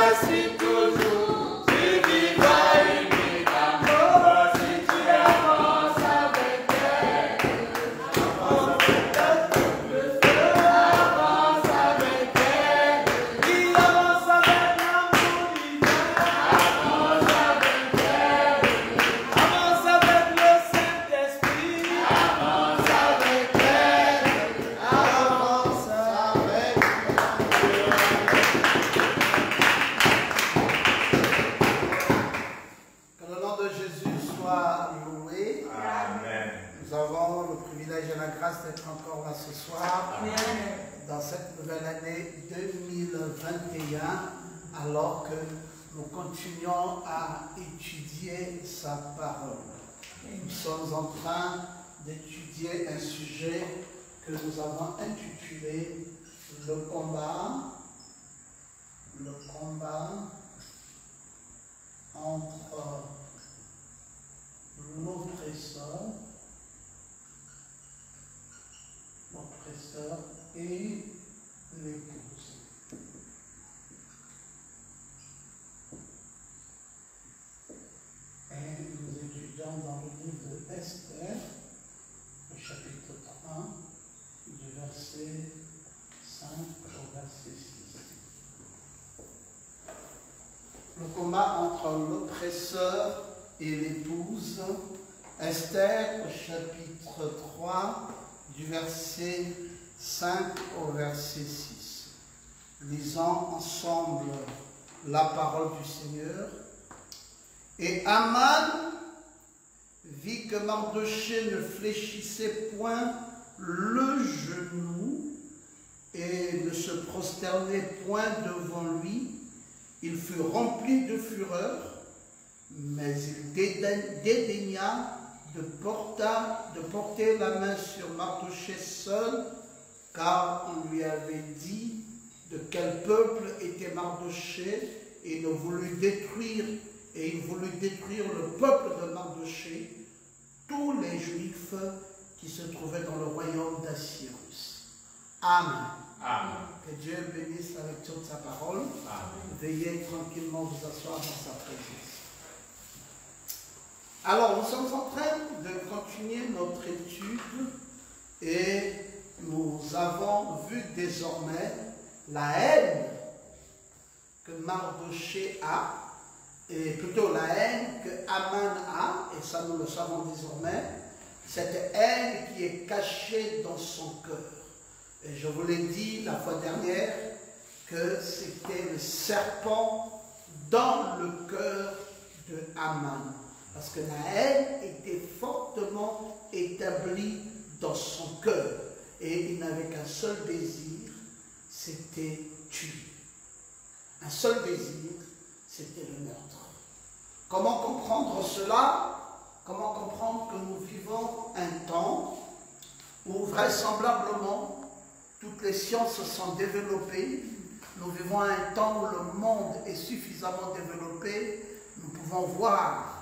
voici toujours, tu vivras uniquement. Si tu avances avec elle, avance avec elle. Il avance avec l'amour divin. Avance avec elle. Avance avec le Saint-Esprit. Avance avec elle. Avance avec elle. Que le nom de Jésus soit loué. Amen. Nous avons le privilège et la grâce d'être encore là ce soir. Dans cette nouvelle année 2021, alors que nous continuons à étudier sa parole. Nous sommes en train d'étudier un sujet que nous avons intitulé le combat entre l'oppresseur et l'épouse. Et nous étudions dans le livre de Esther, le chapitre 3, du verset 5 au verset 6. Le combat entre l'oppresseur et l'épouse. Esther, au chapitre 3, du verset 5 au verset 6. Lisons ensemble la parole du Seigneur. Et Aman vit que Mardochée ne fléchissait point le genou et ne se prosternait point devant lui. Il fut rempli de fureur, mais il dédaigna de porter la main sur Mardochée seul, car on lui avait dit de quel peuple était Mardochée, et il voulut détruire le peuple de Mardochée, tous les Juifs qui se trouvaient dans le royaume d'Assyrus. Amen. Amen. Que Dieu bénisse la lecture de sa parole. Amen. Veuillez tranquillement vous asseoir dans sa présence. Alors, nous sommes en train de continuer notre étude et nous avons vu désormais la haine que Mardochée a, et plutôt la haine que Aman a, et ça nous le savons désormais, cette haine qui est cachée dans son cœur. Et je vous l'ai dit la fois dernière que c'était le serpent dans le cœur de Aman. Parce que la haine était fortement établie dans son cœur. Et il n'avait qu'un seul désir, c'était tuer. Un seul désir, c'était le meurtre. Comment comprendre cela? Comment comprendre que nous vivons un temps où vraisemblablement toutes les sciences se sont développées? Nous vivons un temps où le monde est suffisamment développé. Nous pouvons voir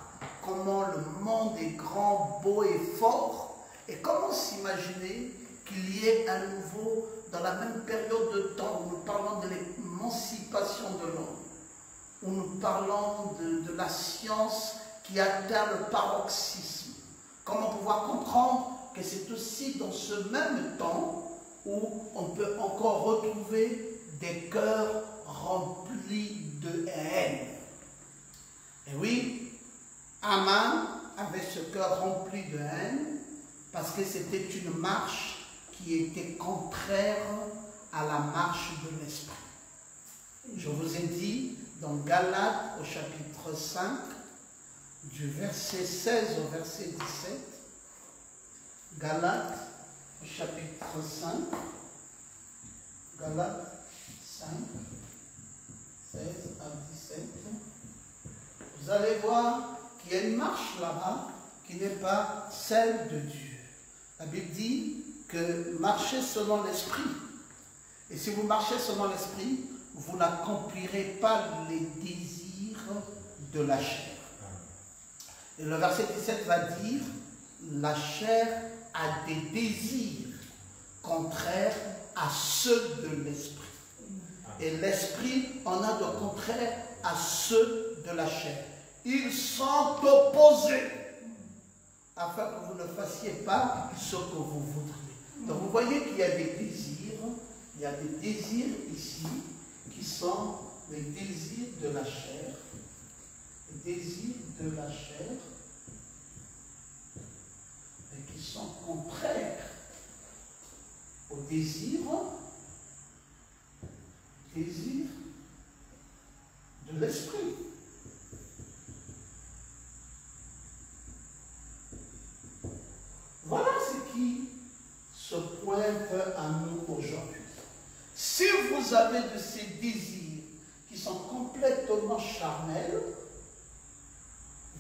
comment le monde est grand, beau et fort. Et comment s'imaginer qu'il y ait à nouveau, dans la même période de temps où nous parlons de l'émancipation de l'homme, où nous parlons de la science qui atteint le paroxysme. Comment pouvoir comprendre que c'est aussi dans ce même temps où on peut encore retrouver des cœurs remplis de haine. Et oui, Aman avait ce cœur rempli de haine parce que c'était une marche qui était contraire à la marche de l'esprit. Je vous ai dit dans Galates au chapitre 5, du verset 16 au verset 17, Galates au chapitre 5, Galates 5, 16 à 17, vous allez voir qu'il y a une marche là-bas qui n'est pas celle de Dieu. La Bible dit que marchez selon l'esprit. Et si vous marchez selon l'esprit, vous n'accomplirez pas les désirs de la chair. Et le verset 17 va dire, la chair a des désirs contraires à ceux de l'esprit. et l'esprit en a de contraire à ceux de la chair. Ils sont opposés, afin que vous ne fassiez pas ce que vous voudriez. Donc vous voyez qu'il y a des désirs, il y a des désirs ici qui sont les désirs de la chair, les désirs de la chair, et qui sont contraires au désir de l'esprit. Voilà ce qui se pointe à nous aujourd'hui. Si vous avez de ces désirs qui sont complètement charnels,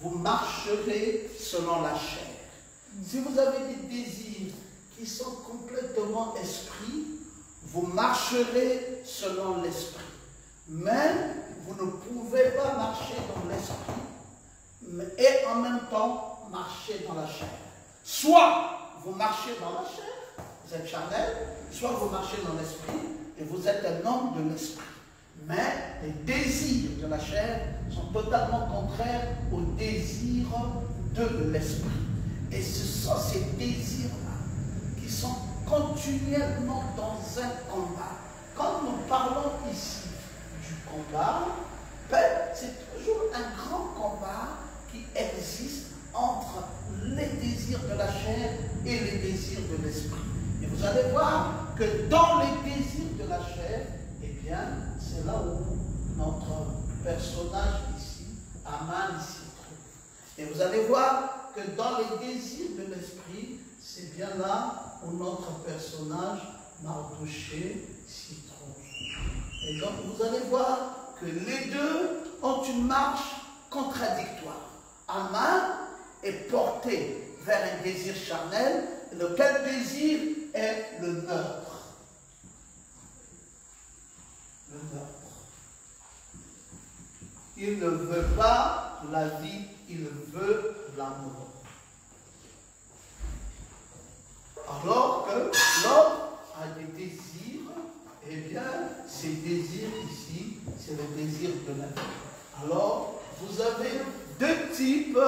vous marcherez selon la chair. Si vous avez des désirs qui sont complètement esprit, vous marcherez selon l'esprit. Mais vous ne pouvez pas marcher dans l'esprit et en même temps marcher dans la chair. Soit vous marchez dans la chair, vous êtes charnel, soit vous marchez dans l'esprit et vous êtes un homme de l'esprit. Mais les désirs de la chair sont totalement contraires aux désirs de l'esprit. Et ce sont ces désirs-là qui sont continuellement dans un combat. Quand nous parlons ici du combat, c'est toujours un grand combat qui existe entre les désirs de la chair et les désirs de l'esprit. Et vous allez voir que dans les désirs de la chair, eh bien, c'est là où notre personnage ici, Aman, s'y trouve. Et vous allez voir que dans les désirs de l'esprit, c'est bien là où notre personnage, Mardoché, s'y trouve. Et donc vous allez voir que les deux ont une marche contradictoire. Aman est porté vers un désir charnel, lequel désir est le meurtre. Le meurtre. Il ne veut pas la vie, il veut la mort. Alors que l'homme a des désirs, eh bien, ces désirs ici, c'est le désir de la vie. Alors, vous avez deux types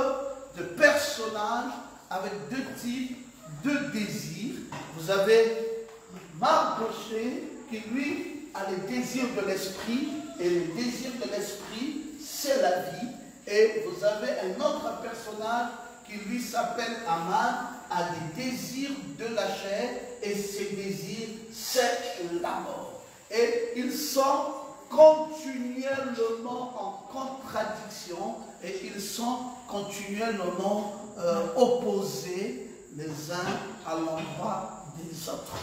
de personnages avec deux types de désirs. Vous avez Mardoché qui, lui, a les désirs de l'esprit, et les désirs de l'esprit, c'est la vie. Et vous avez un autre personnage qui, lui, s'appelle Aman, a des désirs de la chair, et ses désirs, c'est la mort. Et ils sont continuellement en contradiction, et ils sont continuellement opposés les uns à l'endroit des autres.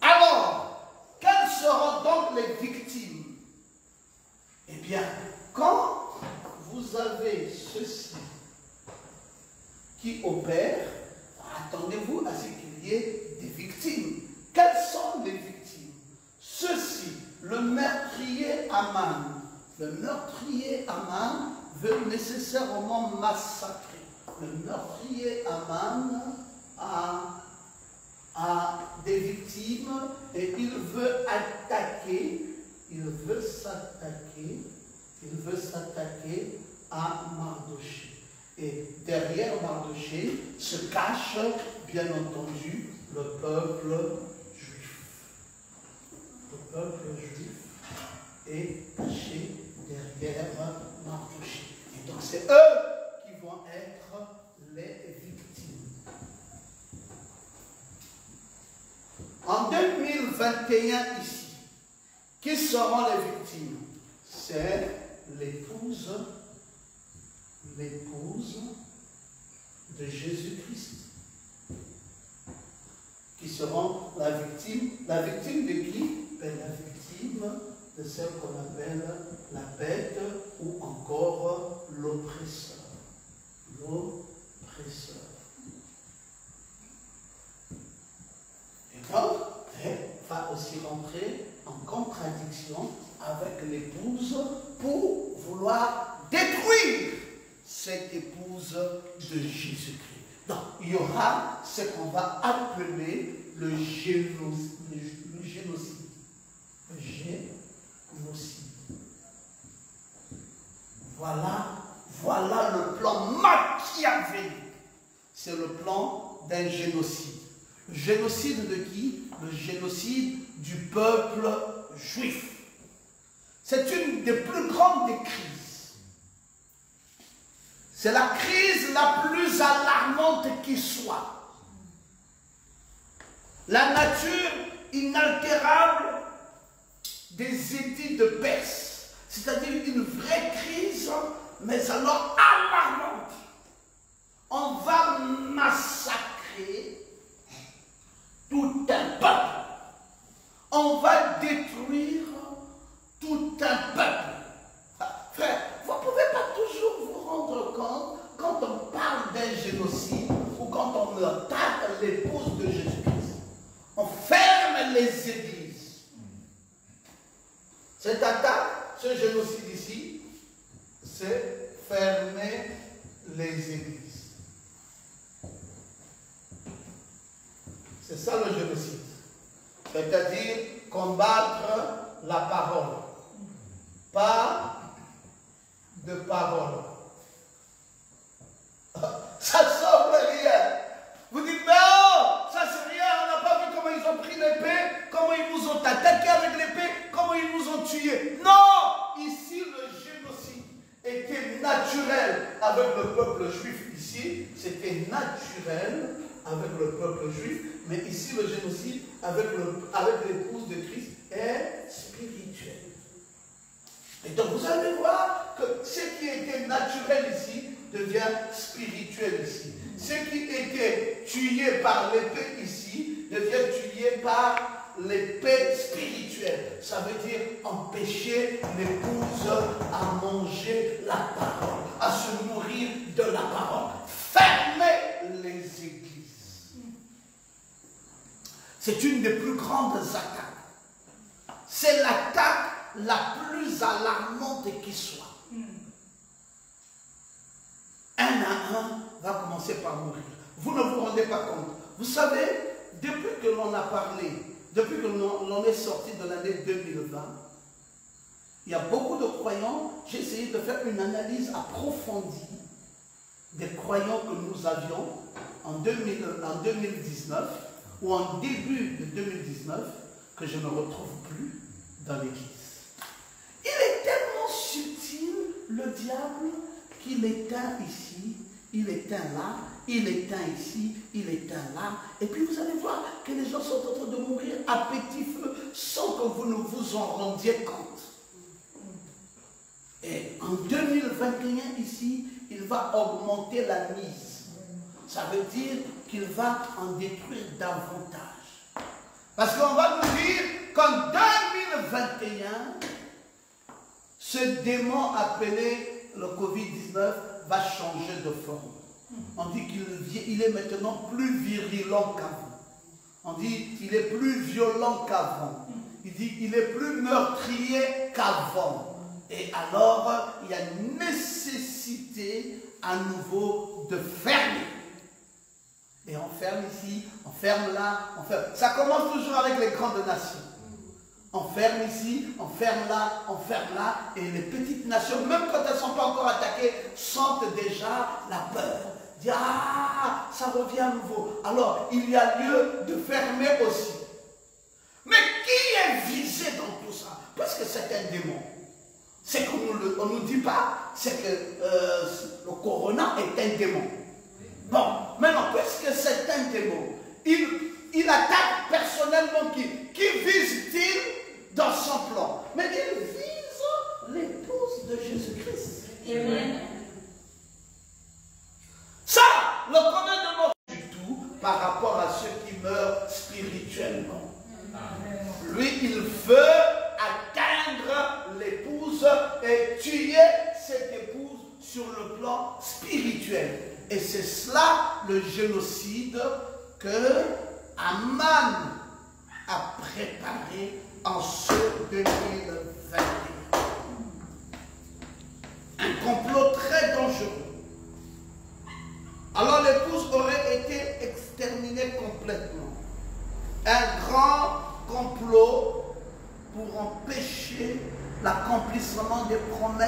Alors, quelles seront donc les victimes? Eh bien, quand vous avez ceci qui opère, attendez-vous à ce qu'il y ait des victimes. Quelles sont les victimes? Ceci, le meurtrier Aman. Le meurtrier Aman veut nécessairement massacrer. Le meurtrier Aman a des victimes et il veut attaquer, il veut s'attaquer à Mardoché. Et derrière Mardoché se cache, bien entendu, le peuple juif. Le peuple juif est caché derrière Mardoché. Et donc c'est eux qui vont être les victimes. En 2021 ici, qui seront les victimes? C'est l'épouse de Jésus-Christ qui seront la victime. La victime de qui? La victime de celle qu'on appelle la bête ou encore l'oppresseur. L'oppresseur. Et donc, elle va aussi rentrer en contradiction avec l'épouse pour vouloir détruire cette épouse de Jésus-Christ. Donc, il y aura ce qu'on va appeler le génocide. Le nocide. Voilà le plan machiavélique. C'est le plan d'un génocide. Le génocide de qui? Le génocide du peuple juif. C'est une des plus grandes des crises. C'est la crise la plus alarmante qui soit. La nature inaltérable des édits de Perse, c'est-à-dire une vraie crise, mais alors alarmante. On va massacrer tout un peuple. On va détruire tout un peuple. Frère, vous ne pouvez pas toujours vous rendre compte quand on parle d'un génocide ou quand on attaque l'épouse de Jésus-Christ. On ferme les églises. Cette attaque, ce génocide ici, c'est fermer les églises. C'est ça le génocide. C'est-à-dire combattre la parole. Pas de parole. Ça ne semble rien. Vous dites, non, ça c'est rien, on n'a pas vu comment ils ont pris l'épée, comment ils nous ont attaqués avec l'épée, comment ils nous ont tués. Non, ici le génocide était naturel avec le peuple juif. Ici, c'était naturel avec le peuple juif, mais ici le génocide avec l'épouse de Christ est spirituel. Et donc vous allez voir que ce qui était naturel ici devient spirituel ici. Ce qui était tué par l'épée ici devient tué par l'épée spirituelle. Ça veut dire empêcher l'épouse à manger la parole, à se nourrir de la parole. Fermer les églises. C'est une des plus grandes attaques. C'est l'attaque la plus alarmante qui soit. Un à un va commencer par mourir. Vous ne vous rendez pas compte. Vous savez, depuis que l'on a parlé, depuis que l'on est sorti de l'année 2020, il y a beaucoup de croyants. J'ai essayé de faire une analyse approfondie des croyants que nous avions en 2019 ou en début de 2019 que je ne retrouve plus dans l'église. Il est tellement subtil, le diable, qu'il éteint ici, il éteint là, il éteint ici, il éteint là. Et puis vous allez voir que les gens sont en train de mourir à petit feu sans que vous ne vous en rendiez compte. Et en 2021 ici, il va augmenter la mise. Ça veut dire qu'il va en détruire davantage. Parce qu'on va nous dire qu'en 2021, ce démon appelé le Covid-19 va changer de forme. On dit qu'il est maintenant plus virulent qu'avant. On dit qu'il est plus violent qu'avant. Il dit qu'il est plus meurtrier qu'avant. Et alors, il y a nécessité à nouveau de fermer. Et on ferme ici, on ferme là, on ferme. Ça commence toujours avec les grandes nations. On ferme ici, on ferme là, on ferme là. Et les petites nations, même quand elles ne sont pas encore attaquées, sentent déjà la peur. Disent, ah, ça revient à nouveau. Alors, il y a lieu de fermer aussi. Mais qui est visé dans tout ça? Parce que c'est un démon. C'est qu'on ne nous dit pas, c'est que le corona est un démon. Bon, maintenant, puisque c'est un démon, il attaque personnellement qui? Qui vise-t-il dans son plan? Mais il vise l'épouse de Jésus-Christ. Amen. Ça, le connaît de mort du tout par rapport à ceux qui meurent spirituellement. Amen. Lui, il veut atteindre l'épouse et tuer cette épouse sur le plan spirituel. Et c'est cela le génocide que Aman a préparé en ce 2021. Un complot très dangereux. Alors l'épouse aurait été exterminée complètement. Un grand complot pour empêcher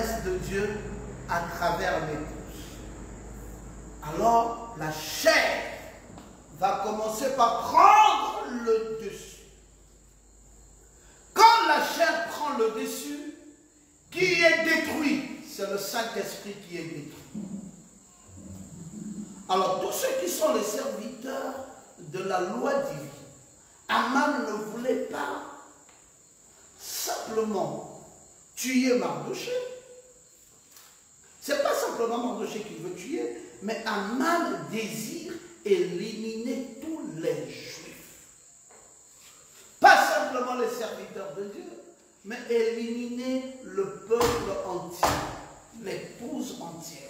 promesse de Dieu à travers l'épouse. Alors, la chair va commencer par prendre le dessus. Quand la chair prend le dessus, qui est détruit? C'est le Saint-Esprit qui est détruit. Alors, tous ceux qui sont les serviteurs de la loi divine, Aman ne voulait pas simplement tuer Mardochée. Ce n'est pas simplement Mardochée qu'il veut tuer, mais Aman désire éliminer tous les Juifs. Pas simplement les serviteurs de Dieu, mais éliminer le peuple entier, l'épouse entière.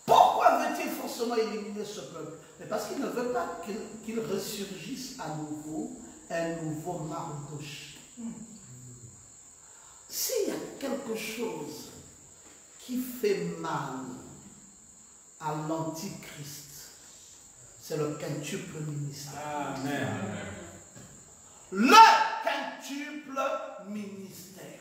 Pourquoi veut-il forcément éliminer ce peuple? Mais parce qu'il ne veut pas qu'il ressurgisse à nouveau un nouveau Mardochée. S'il y a quelque chose qui fait mal à l'Antichrist, c'est le quintuple ministère. Amen. Le quintuple ministère.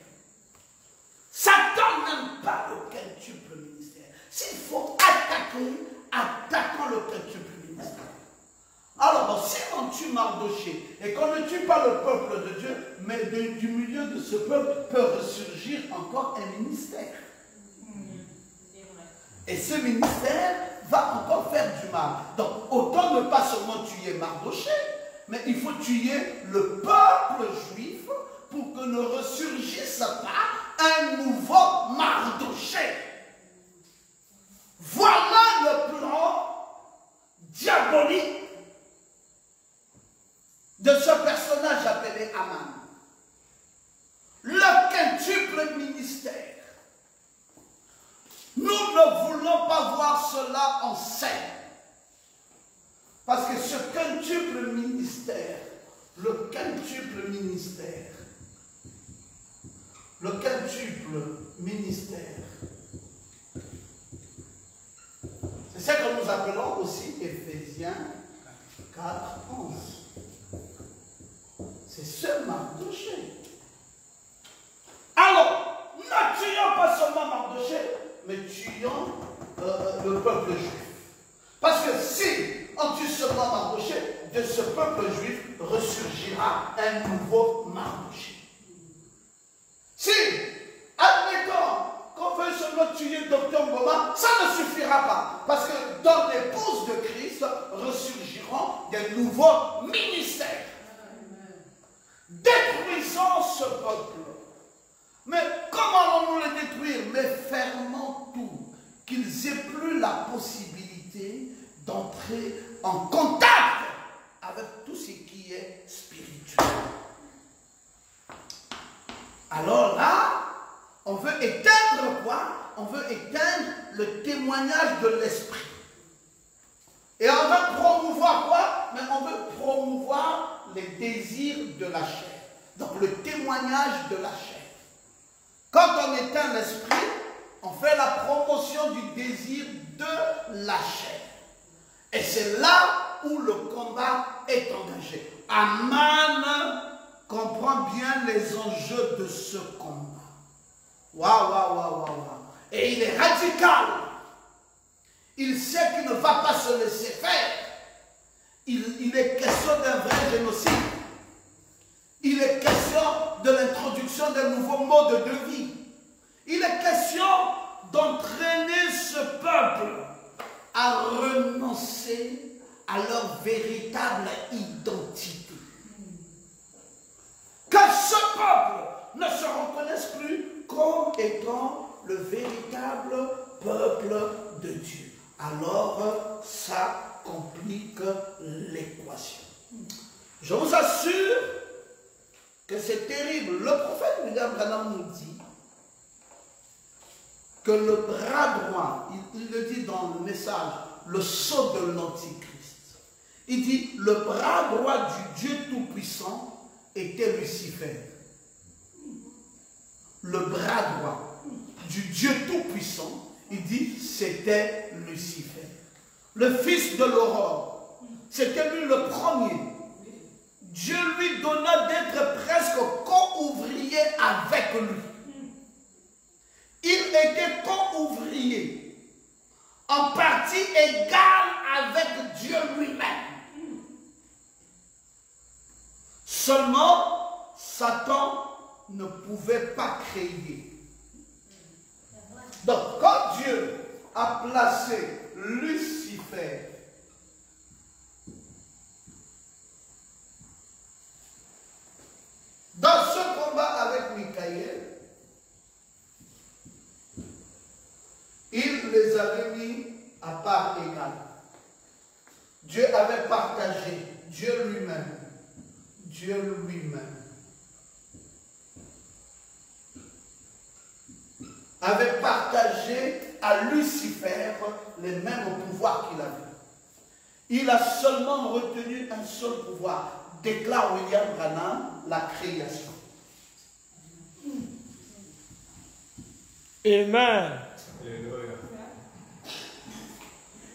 Satan n'aime pas le quintuple ministère. S'il faut attaquer, attaquons le quintuple ministère. Alors, si on tue Mardochée et qu'on ne tue pas le peuple de Dieu, mais du milieu de ce peuple peut ressurgir encore un ministère. Et ce ministère va encore faire du mal. Donc, autant ne pas seulement tuer Mardochée, mais il faut tuer le peuple juif pour que ne ressurgisse pas un nouveau Mardochée. Voilà le plan diabolique de ce personnage appelé Aman. Le quintuple ministère. Nous ne voulons pas voir cela en scène. Parce que ce quintuple ministère, le quintuple ministère, c'est ce que nous appelons aussi Éphésiens 4, 11. C'est ce Mardochée. Alors, ne tuons pas seulement Mardochée, mais tuons le peuple juif. Parce que si on tue seulement Mardochée, de ce peuple juif ressurgira un nouveau Mardochée. Si, admettons qu'on veut seulement tuer Dr Mboma, ça ne suffira pas. Parce que dans l'épouse de Christ ressurgiront des nouveaux ministères. Détruisons ce peuple. Mais comment allons-nous les détruire? Mais fermons tout, qu'ils aient plus la possibilité d'entrer en contact avec tout ce qui est spirituel. Alors là, on veut éteindre quoi? On veut éteindre le témoignage de l'esprit. Et on veut promouvoir quoi? Mais on veut promouvoir les désirs de la chair. Donc le témoignage de la chair. Quand on éteint l'esprit, on fait la promotion du désir de la chair. Et c'est là où le combat est engagé. Aman comprend bien les enjeux de ce combat. Waouh, waouh, waouh, waouh. Et il est radical. Il sait qu'il ne va pas se laisser faire. Il est question d'un vrai génocide. Il est question de l'introduction d'un nouveau mode de vie. Il est question d'entraîner ce peuple à renoncer à leur véritable identité. Que ce peuple ne se reconnaisse plus comme étant le véritable peuple de Dieu. Alors, ça complique l'équation. Je vous assure que c'est terrible. Le prophète William Branham nous dit que le bras droit, il le dit dans le message, le sceau de l'Antichrist. Il dit, le bras droit du Dieu Tout-Puissant était Lucifer. Le bras droit du Dieu Tout-Puissant, il dit, c'était Lucifer. Le fils de l'aurore, c'était lui le premier. Dieu lui donna d'être presque co-ouvrier avec lui. égal avec Dieu lui-même. Seulement, Satan ne pouvait pas créer. Donc, quand Dieu a placé Lucifer dans ce combat avec Michaël, il les avait mis à part égale. Dieu avait partagé, Dieu lui-même, avait partagé à Lucifer les mêmes pouvoirs qu'il avait. Il a seulement retenu un seul pouvoir, déclare William Branham, la création. Amen.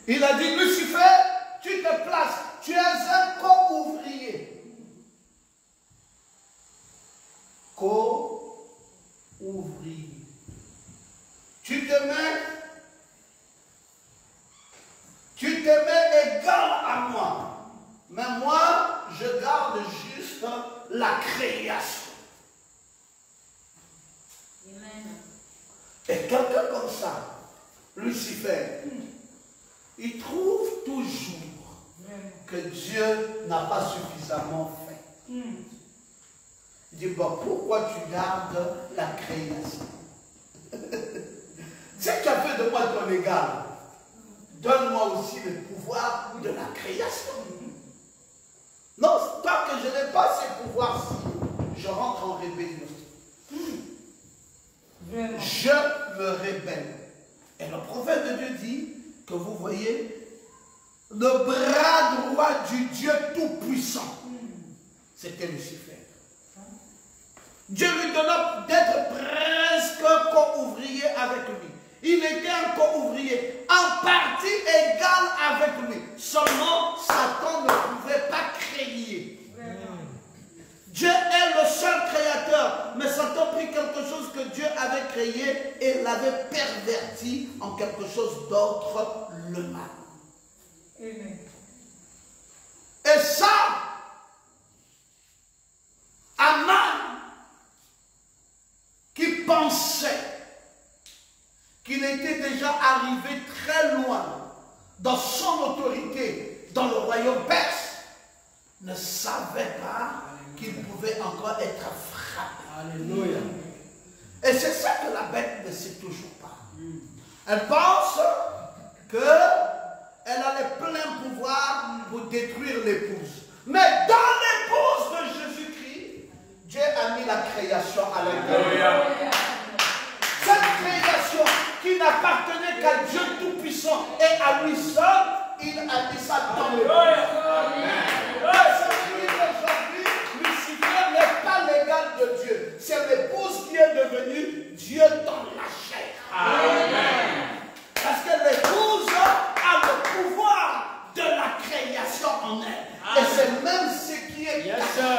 Il a dit, Lucifer, tu te places, tu es un co-ouvrier. Co-ouvrier. Tu te mets égal à moi. Mais moi, je garde juste la création. Amen. Et quelqu'un comme ça, Lucifer, il trouve toujours que Dieu n'a pas suffisamment fait. Il dit, bon, pourquoi tu gardes la création? Si tu as fait de moi ton égal, donne-moi aussi le pouvoir de la création. Non, tant que je n'ai pas ces pouvoirs-ci, je rentre en rébellion. Je me rébelle. Et le prophète de Dieu dit que vous voyez le bras droit du Dieu Tout-Puissant. C'était Lucifer. Dieu lui donna d'être presque co-ouvrier avec lui. Il était un co-ouvrier, en partie égal avec lui. Seulement, Satan ne pouvait pas créer. Dieu est le seul créateur, mais Satan prit quelque chose que Dieu avait créé et l'avait perverti en quelque chose d'autre, le mal. Amen. Et ça, Aman, qui pensait qu'il était déjà arrivé très loin dans son autorité dans le royaume perse, ne savait pas qu'il pouvait encore être frappé. Alléluia. Et c'est ça que la bête ne sait toujours pas. Elle pense qu'elle a les pleins pouvoirs pour détruire l'épouse. Mais dans l'épouse de Jésus-Christ, Dieu a mis la création à l'intérieur. Cette création qui n'appartenait qu'à Dieu Tout-Puissant et à lui seul, il a mis ça dans le cœur. Aujourd'hui, Lucifer n'est pas l'égal de Dieu. C'est l'épouse qui est devenue Dieu dans la chair. Amen. Parce que l'épouse a le pouvoir de la création en elle. Et c'est même ce qui est caché,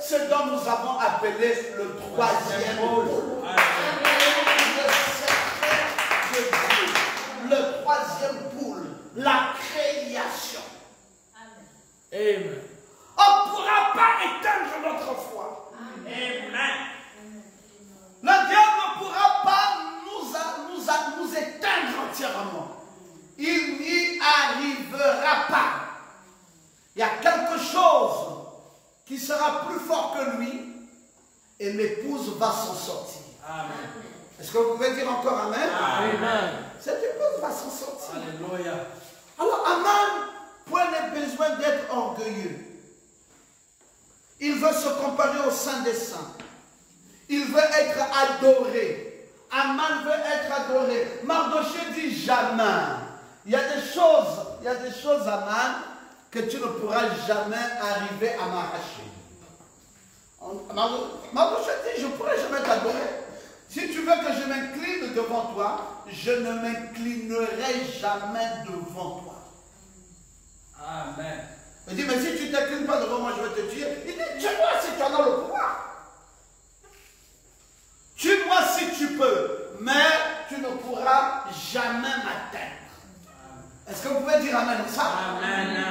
ce dont nous avons appelé le troisième pôle. Le troisième pôle, la création. Amen. On ne pourra pas éteindre notre foi. Amen. Le diable ne pourra pas nous éteindre entièrement. Il n'y arrivera pas. Il y a quelque chose qui sera plus fort que lui et l'épouse va s'en sortir. Amen. Est-ce que vous pouvez dire encore Amen? Amen. Cette épouse va s'en sortir. Alléluia. Alors Aman prenait besoin d'être orgueilleux. Il veut se comparer au Saint des Saints. Il veut être adoré. Aman veut être adoré. Mardoché dit jamais. Il y a des choses, Aman, que tu ne pourras jamais arriver à m'arracher. Mardoché dit, je ne pourrai jamais t'adorer. Si tu veux que je m'incline devant toi, je ne m'inclinerai jamais devant toi. Amen. Il dit, mais si tu ne t'inclines pas devant moi, je vais te tuer. Il dit, tue-moi si tu en as le pouvoir. Tue-moi si tu peux, mais tu ne pourras jamais m'atteindre. Est-ce que vous pouvez dire Amen à ça? Amen.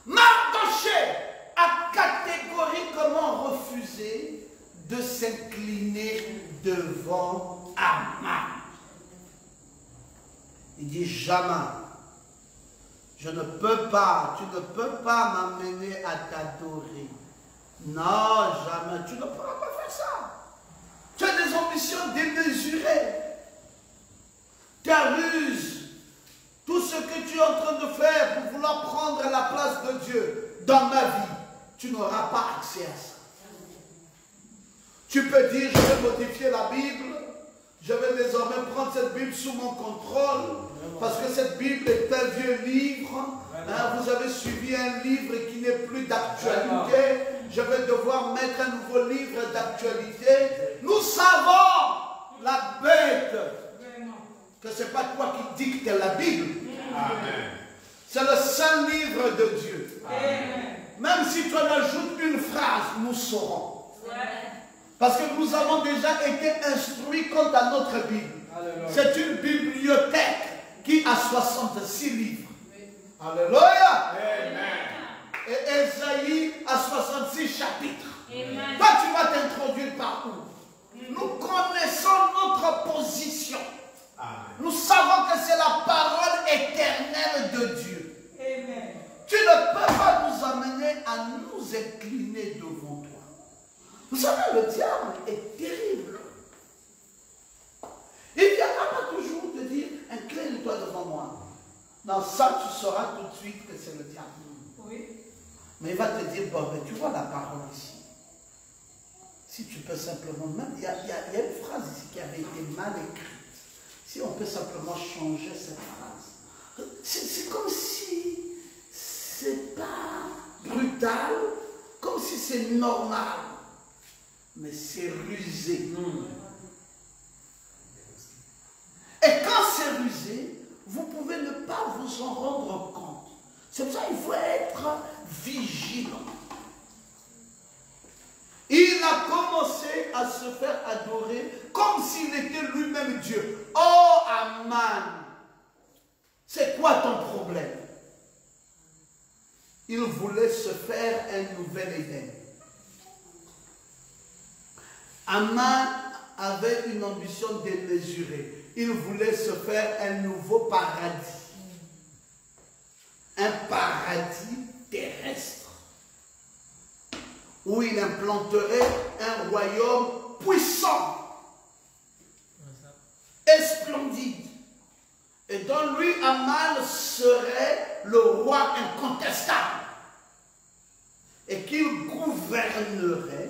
Mardochée a catégoriquement refusé de s'incliner devant Aman. Il dit jamais. Je ne peux pas, tu ne peux pas m'amener à t'adorer. Non, jamais. Tu ne pourras pas faire ça. Tu as des ambitions démesurées. Ta ruse, tout ce que tu es en train de faire pour vouloir prendre la place de Dieu dans ma vie, tu n'auras pas accès à ça. Tu peux dire, je vais modifier la Bible, je vais désormais prendre cette Bible sous mon contrôle, parce que cette Bible est un vieux livre. Hein, vous avez suivi un livre qui n'est plus d'actualité. Je vais devoir mettre un nouveau livre d'actualité. Nous savons, la bête, que ce n'est pas toi qui dictes la Bible. C'est le seul livre de Dieu. Amen. Même si tu en ajoutes une phrase, nous saurons. Parce que nous avons déjà été instruits quant à notre Bible. C'est une bibliothèque qui a 66 livres. Alléluia. Et Ésaïe a 66 chapitres. Amen. Toi, tu vas t'introduire par où? Nous connaissons notre position. Amen. Nous savons que c'est la parole éternelle de Dieu. Amen. Tu ne peux pas nous amener à nous incliner devant toi. Vous savez, le diable est terrible. Il viendra pas toujours te dire, incline-toi devant moi. Dans ça, tu sauras tout de suite que c'est le diable. Oui. Mais il va te dire, bon, mais tu vois la parole ici. Si tu peux simplement, même, il y a une phrase ici qui avait été mal écrite. Si on peut simplement changer cette phrase. C'est comme si c'est pas brutal, comme si c'est normal. Mais c'est rusé. Et quand c'est rusé, vous pouvez ne pas vous en rendre compte. C'est pour ça qu'il faut être vigilant. Il a commencé à se faire adorer comme s'il était lui-même Dieu. Oh Aman, c'est quoi ton problème? Il voulait se faire un nouvel Éden. Aman avait une ambition démesurée. Il voulait se faire un nouveau paradis. Un paradis terrestre. Où il implanterait un royaume puissant et splendide. Et dans lui, Aman serait le roi incontestable. Et qu'il gouvernerait.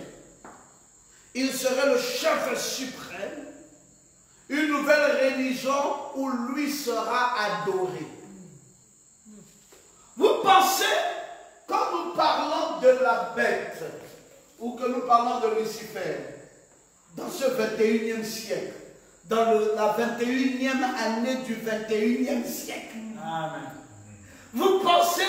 Il serait le chef suprême. Une nouvelle religion où lui sera adoré. Vous pensez, quand nous parlons de la bête, ou que nous parlons de Lucifer, dans ce 21e siècle, dans la 21e année du 21e siècle, amen. Vous pensez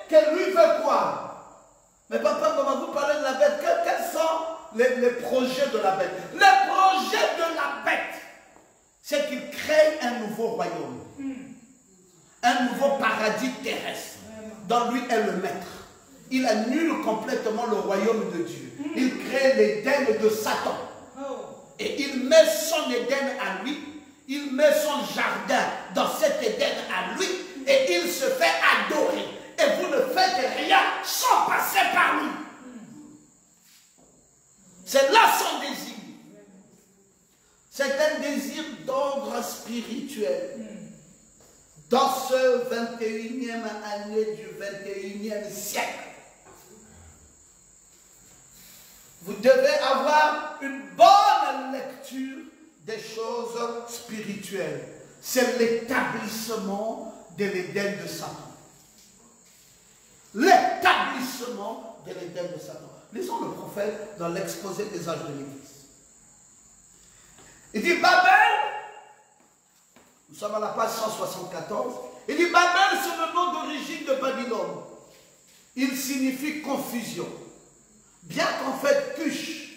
que lui veut quoi? Mais papa, maman, vous parlez de la bête, quels sont les projets de la bête? Les projets de la bête, c'est qu'il crée un nouveau royaume, un nouveau paradis terrestre. Dans lui est le maître. Il annule complètement le royaume de Dieu. Il crée l'Éden de Satan. Et il met son Éden à lui. Il met son jardin dans cet Éden à lui. Et il se fait adorer. Et vous ne faites rien sans passer par lui. C'est là son désir. C'est un désir d'ordre spirituel. Dans ce 21e année du 21e siècle, vous devez avoir une bonne lecture des choses spirituelles. C'est l'établissement de l'Éden de Satan. L'établissement de l'Éden de Satan. Lisons le prophète dans l'exposé des âges de l'Église. Il dit Babel. Nous sommes à la page 174. Il dit Babel, c'est le nom d'origine de Babylone. Il signifie confusion. Bien qu'en fait Cush,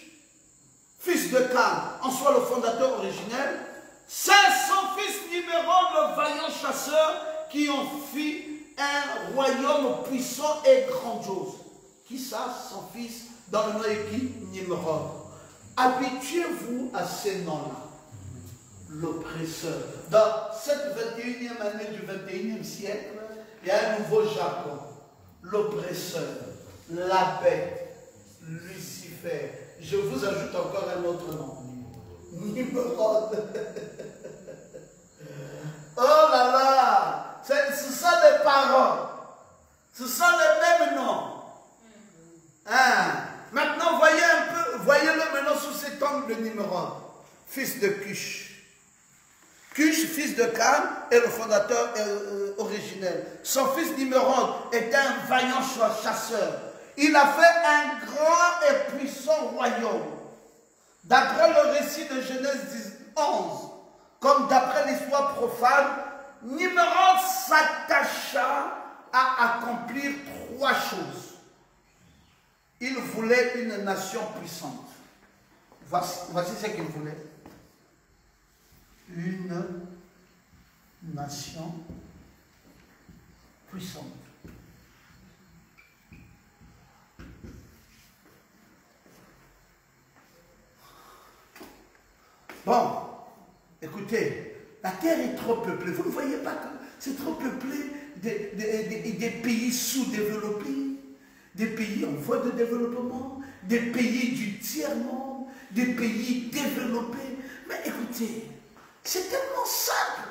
fils de Can, en soit le fondateur originel, c'est son fils Nimérod, le vaillant chasseur, qui ont fait un royaume puissant et grandiose. Qui ça? Son fils, dans le nom de qui? Nimrod. Habituez-vous à ces noms-là. L'oppresseur. Dans cette 21e année du 21e siècle, il y a un nouveau jargon. L'oppresseur, la bête, Lucifer. Je vous ajoute encore un autre nom. Nimrod. Oh là là, ce sont des paroles. Ce sont les mêmes noms. Hein? Maintenant, voyez un peu, voyez-le maintenant sous cet angle de Nimrod, fils de Cush. Cush, fils de Can, est le fondateur originel. Son fils Nimrod était un vaillant chasseur. Il a fait un grand et puissant royaume. D'après le récit de Genèse 11, comme d'après l'histoire profane, Nimrod s'attacha à accomplir trois choses. Il voulait une nation puissante. Voici ce qu'il voulait. Une nation puissante. Bon, écoutez, la terre est trop peuplée. Vous ne voyez pas que c'est trop peuplé des pays sous-développés, des pays en voie de développement, des pays du tiers-monde, des pays développés. Mais écoutez, c'est tellement simple.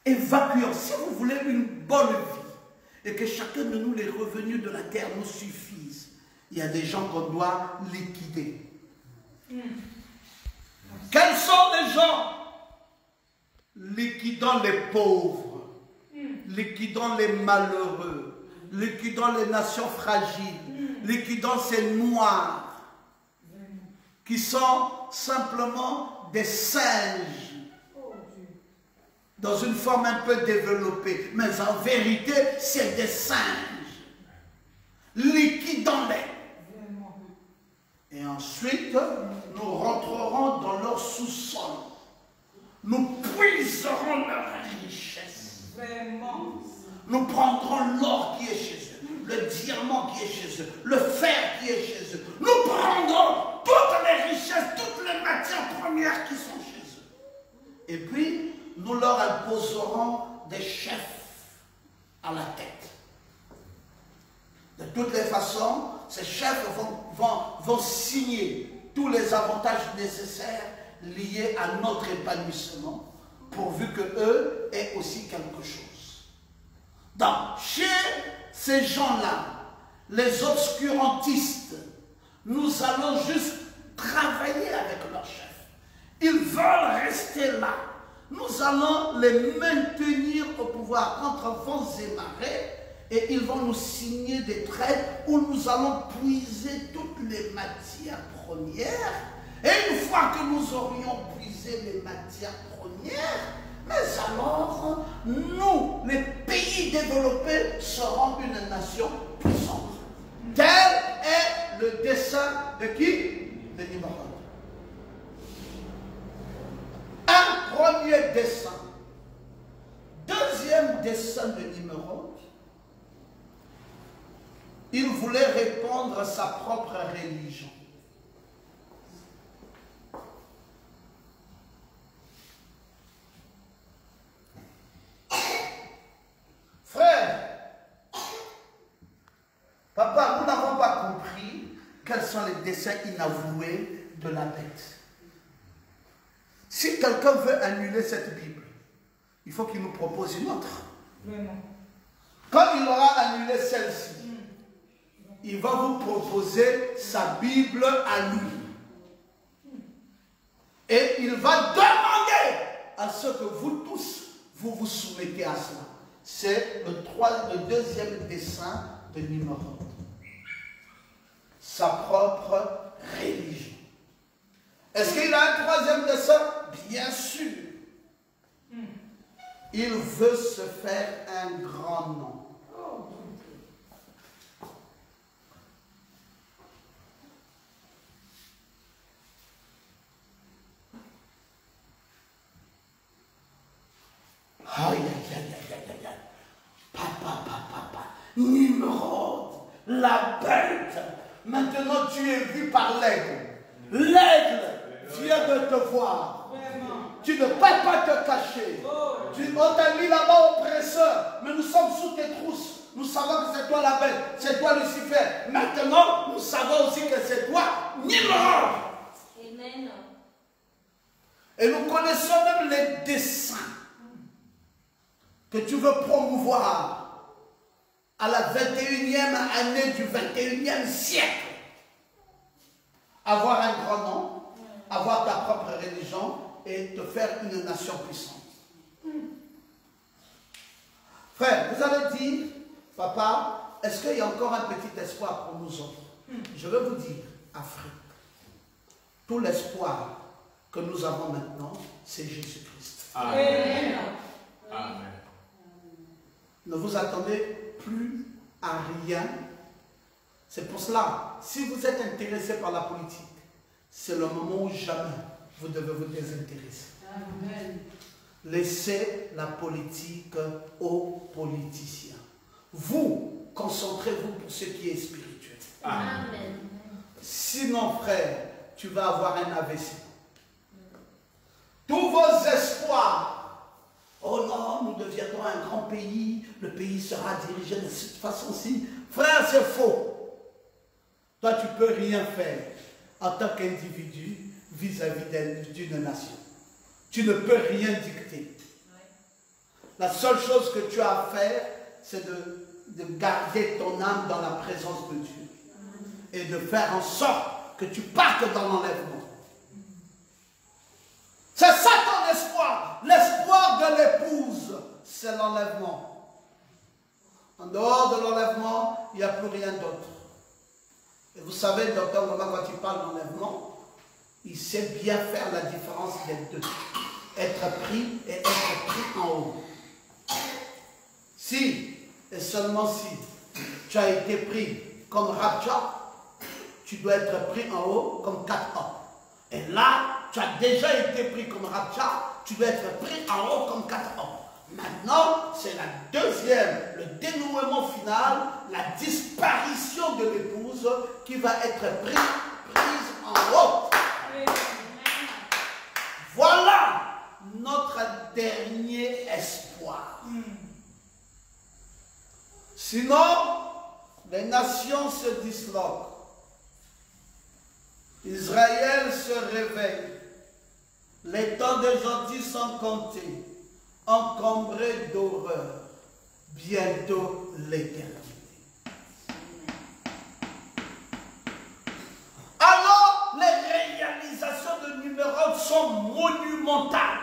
Évacuons. Si vous voulez une bonne vie et que chacun de nous, les revenus de la terre nous suffisent, il y a des gens qu'on doit liquider. Quels sont les gens? Liquidant les pauvres, liquidant les malheureux, liquidant les nations fragiles, liquidant ces noirs qui sont simplement des singes dans une forme un peu développée, mais en vérité c'est des singes. Liquidons-les. Et ensuite, nous rentrerons dans leur sous-sol. Nous puiserons leur richesse. Vraiment. Nous prendrons l'or qui est chez eux, le diamant qui est chez eux, le fer qui est chez eux. Nous prendrons toutes les richesses, toutes les matières premières qui sont chez eux. Et puis, nous leur imposerons des chefs à la tête. De toutes les façons, ces chefs vont signer tous les avantages nécessaires liés à notre épanouissement, pourvu qu'eux aient aussi quelque chose. Donc, chez ces gens-là, les obscurantistes, nous allons juste travailler avec leurs chefs. Ils veulent rester là. Nous allons les maintenir au pouvoir entre vents et marées, et ils vont nous signer des traités où nous allons puiser toutes les matières premières. Et une fois que nous aurions puisé les matières premières, mais alors, nous, les pays développés, serons une nation puissante. Tel est le dessein de qui? De Nimrod. Un premier dessein. Deuxième dessein de Nimrod, il voulait répandre sa propre religion. Frère, papa, nous n'avons pas compris quels sont les desseins inavoués de la bête. Si quelqu'un veut annuler cette Bible, il faut qu'il nous propose une autre. Vraiment. Quand il aura annulé celle-ci, il va vous proposer sa Bible à lui. Et il va demander à ce que vous tous, vous vous soumettez à cela. C'est le deuxième dessein de Nimrod. Sa propre religion. Est-ce qu'il a un troisième dessein? Bien sûr. Il veut se faire un grand nom. Aïe, aïe, aïe, aïe. Nimrod, la bête. Maintenant, tu es vu par l'aigle. L'aigle vient de te voir. Tu ne peux pas te cacher. On t'a mis là-bas oppresseur, mais nous sommes sous tes trousses. Nous savons que c'est toi la bête, c'est toi Lucifer. Maintenant, nous savons aussi que c'est toi Nimrod. Amen. Et nous connaissons même les desseins que tu veux promouvoir à la 21e année du 21e siècle. Avoir un grand nom, avoir ta propre religion et te faire une nation puissante. Frère, vous allez dire, papa, est-ce qu'il y a encore un petit espoir pour nous autres? Je vais vous dire, Afrique, tout l'espoir que nous avons maintenant, c'est Jésus-Christ. Amen. Amen. Ne vous attendez plus à rien. C'est pour cela, si vous êtes intéressé par la politique, c'est le moment où jamais vous devez vous désintéresser. Amen. Laissez la politique aux politiciens. Vous, concentrez-vous pour ce qui est spirituel. Amen. Sinon, frère, tu vas avoir un AVC. Tous vos espoirs. Oh non, nous deviendrons un grand pays. Le pays sera dirigé de cette façon-ci. Frère, c'est faux. Toi, tu ne peux rien faire en tant qu'individu vis-à-vis d'une nation. Tu ne peux rien dicter. La seule chose que tu as à faire, c'est de garder ton âme dans la présence de Dieu. Et de faire en sorte que tu partes dans l'enlèvement. C'est ça ton espoir. L'espoir de l'épouse, c'est l'enlèvement. En dehors de l'enlèvement, il n'y a plus rien d'autre. Et vous savez, le docteur Mama, quand il parle d'enlèvement, il sait bien faire la différence des deux. Être pris et être pris en haut. Si, et seulement si, tu as été pris comme Rapcha, tu dois être pris en haut comme 4 hommes. Et là, tu as déjà été pris comme Rapcha, tu dois être pris en haut comme 4 hommes. Maintenant, c'est la deuxième, le dénouement final, la disparition de l'épouse qui va être prise en haut. Voilà notre dernier espoir. Sinon, les nations se disloquent. Israël se réveille. Les temps de gentils sont comptés, encombrés d'horreur. Bientôt l'éternité. Alors, les réalisations de Nimrod sont monumentales.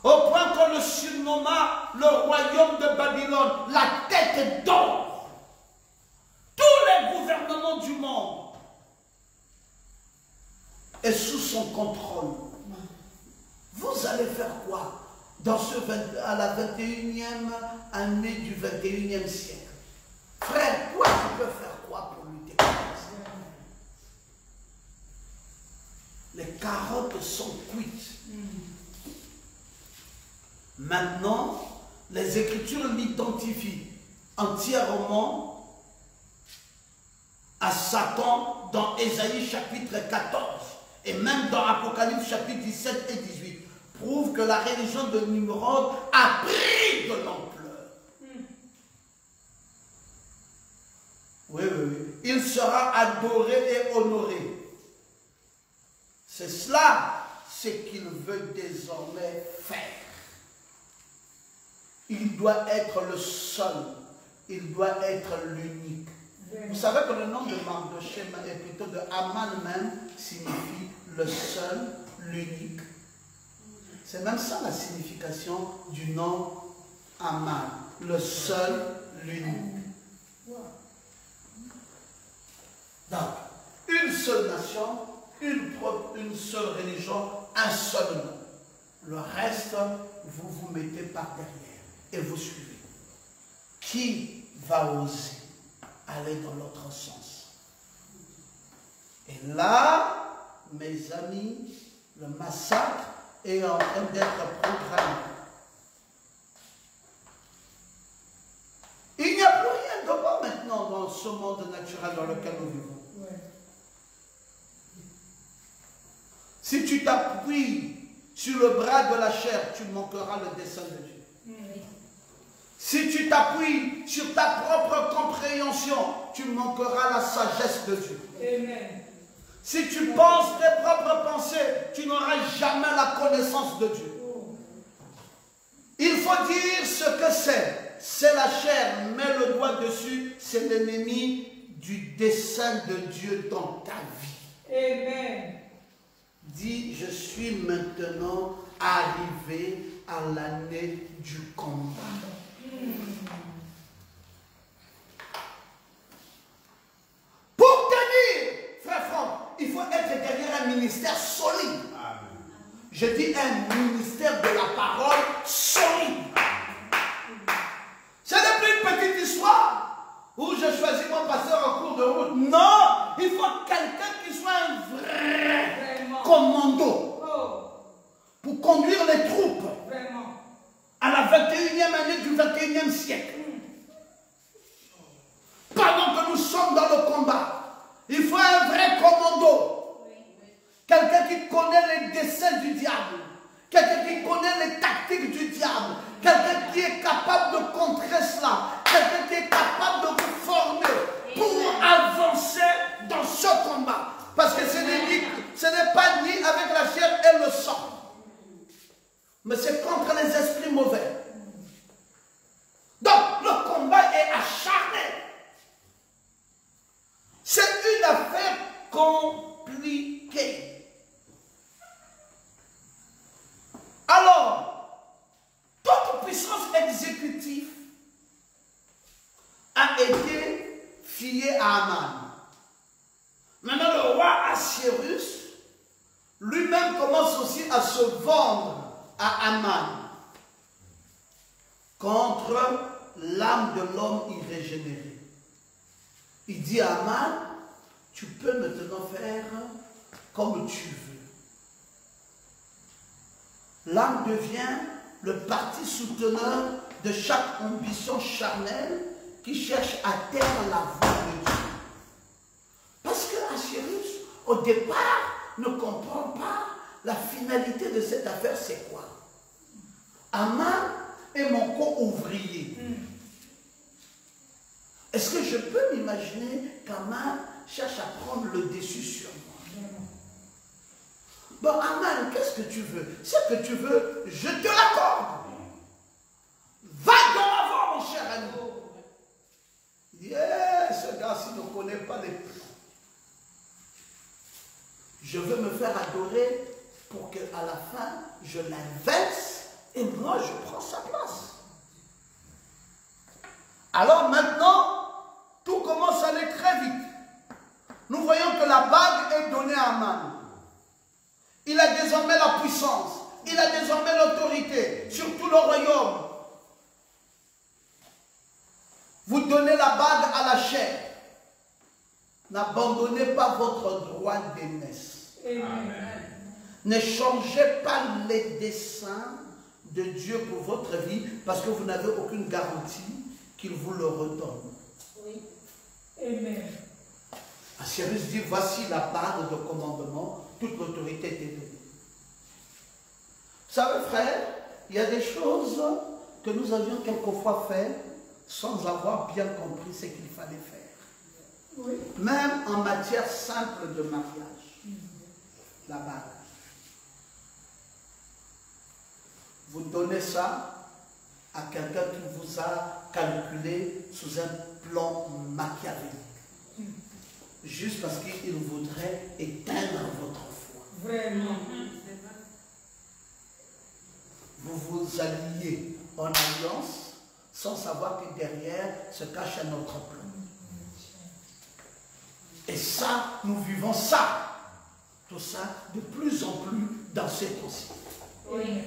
Au point qu'on le surnomma le royaume de Babylone, la tête d'or. Tous les gouvernements du monde est sous son contrôle. Vous allez faire quoi à la 21e année du 21e siècle? Frère, toi tu peux faire quoi pour lutter contre ça? Les carottes sont cuites. Maintenant, les Écritures l'identifient entièrement à Satan dans Ésaïe chapitre 14 et même dans Apocalypse chapitre 17 et 18 prouvent que la religion de Nimrod a pris de l'ampleur. Oui. Il sera adoré et honoré. C'est cela ce qu'il veut désormais faire. Il doit être le seul. Il doit être l'unique. Vous savez que le nom de Mardoché, et plutôt de Haman même, signifie le seul, l'unique. C'est même ça la signification du nom Haman. Le seul, l'unique. Donc, une seule nation, une seule religion, un seul nom. Le reste, vous vous mettez par derrière et vous suivez. Qui va oser aller dans l'autre sens? Et là, mes amis, le massacre est en train d'être programmé. ce monde naturel dans lequel nous vivons. Si tu t'appuies sur le bras de la chair, tu manqueras le dessein de Dieu. Si tu t'appuies sur ta propre compréhension, tu manqueras la sagesse de Dieu. Amen. Si tu penses tes propres pensées, tu n'auras jamais la connaissance de Dieu. Il faut dire ce que c'est. C'est la chair, mets le doigt dessus, c'est l'ennemi du dessein de Dieu dans ta vie. Amen. Dis, je suis maintenant arrivé à l'année du combat. Pour tenir, frère Franck, il faut être derrière un ministère solide. Je dis un ministère de la parole solide. Ce n'est plus une petite histoire où je choisis mon pasteur en cours de route. Non, il faut quelqu'un qui soit un vrai commando pour conduire les troupes à la 21e année du 21e siècle. Pendant que nous sommes dans le combat, il faut un vrai commando. Quelqu'un qui connaît les desseins du diable. Quelqu'un qui connaît les tactiques du diable. Quelqu'un qui est capable de contrer cela. Quelqu'un qui est capable de vous former pour avancer dans ce combat. Parce que ce n'est pas ni avec la chair et le sang. Mais c'est contre les esprits mauvais. Donc le combat est acharné. C'est une affaire compliquée. Alors, toute puissance exécutive a été fiée à Aman. Maintenant, le roi Assuérus lui-même commence aussi à se vendre à Aman contre l'âme de l'homme irrégénéré. Il dit à Aman, tu peux maintenant faire comme tu veux. L'âme devient le parti souteneur de chaque ambition charnelle qui cherche à taire la voix de Dieu. Parce que Assuérus, au départ, ne comprend pas la finalité de cette affaire, c'est quoi? Aman est mon co-ouvrier. Est-ce que je peux m'imaginer qu'Aman cherche à prendre le dessus sur moi? Bon, Aman, qu'est-ce que tu veux? Ce que tu veux, je te l'accorde. Va dans l'avant, mon cher ami. Ce gars-ci ne connaît pas les plans. Je veux me faire adorer pour qu'à la fin, je l'inverse et moi, je prends sa place. Alors maintenant, tout commence à aller très vite. Nous voyons que la bague est donnée à Aman. Il a désormais la puissance. Il a désormais l'autorité sur tout le royaume. Vous donnez la bague à la chair. N'abandonnez pas votre droit d'aînesse. Ne changez pas les desseins de Dieu pour votre vie parce que vous n'avez aucune garantie qu'il vous le redonne. Oui. Amen. Assuérus dit, voici la bague de commandement, toute l'autorité est donnée. Vous savez, frère, il y a des choses que nous avions quelquefois fait sans avoir bien compris ce qu'il fallait faire. Oui. Même en matière simple de mariage. La bague. Vous donnez ça à quelqu'un qui vous a calculé sous un plan machiavélique. Juste parce qu'il voudrait éteindre votre foi. Vraiment. Vous vous alliez en alliance sans savoir que derrière se cache un autre plan. Et ça, nous vivons ça. Tout ça de plus en plus dans ces temps-ci. Oui.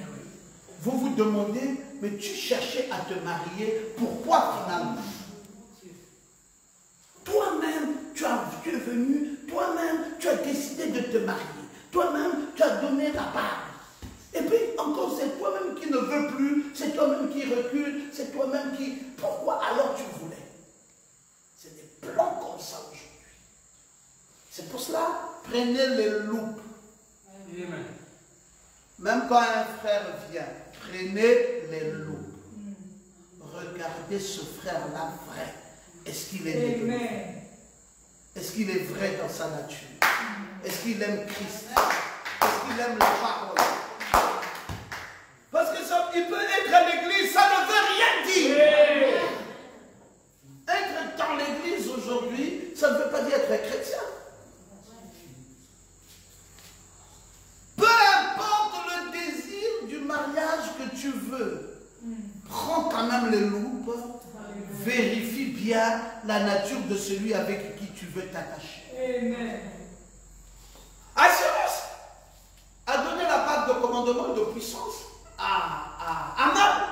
Vous vous demandez, mais tu cherchais à te marier, pourquoi finalement? Toi-même, tu es venu, toi-même, tu as décidé de te marier. Toi-même, tu as donné la part. Et puis, encore, c'est toi-même qui ne veux plus, c'est toi-même qui recule, c'est toi-même qui... Pourquoi alors tu voulais? Ce n'est plans comme ça aujourd'hui. C'est pour cela, prenez les loupes. Amen. Même quand un frère vient, prenez les loupes. Regardez ce frère-là vrai. Est-ce qu'il est né de nouveau? Est-ce qu'il est vrai dans sa nature? Est-ce qu'il aime Christ? Est-ce qu'il aime la parole? Parce que ça, il peut être à l'église, ça ne veut rien dire. Être dans l'église aujourd'hui, ça ne veut pas dire être chrétien. Peu importe le désir du mariage que tu veux, prends quand même les loupes, vérifie bien la nature de celui avec qui tu veux t'attacher. Amen. Assurance a donné la bague de commandement et de puissance à Aman,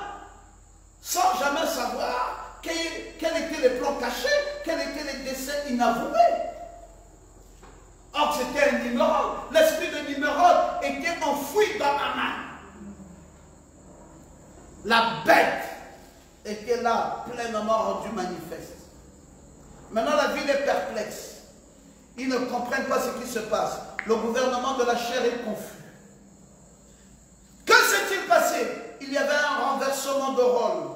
sans jamais savoir quels étaient les plans cachés, quels étaient les desseins inavoués. Or, c'était un Nimrod. L'esprit de Nimrod était enfoui dans Aman. La bête était là, pleinement rendue manifeste. Maintenant, la ville est perplexe. Ils ne comprennent pas ce qui se passe. Le gouvernement de la chair est confus. Que s'est-il passé? Il y avait un renversement de rôle.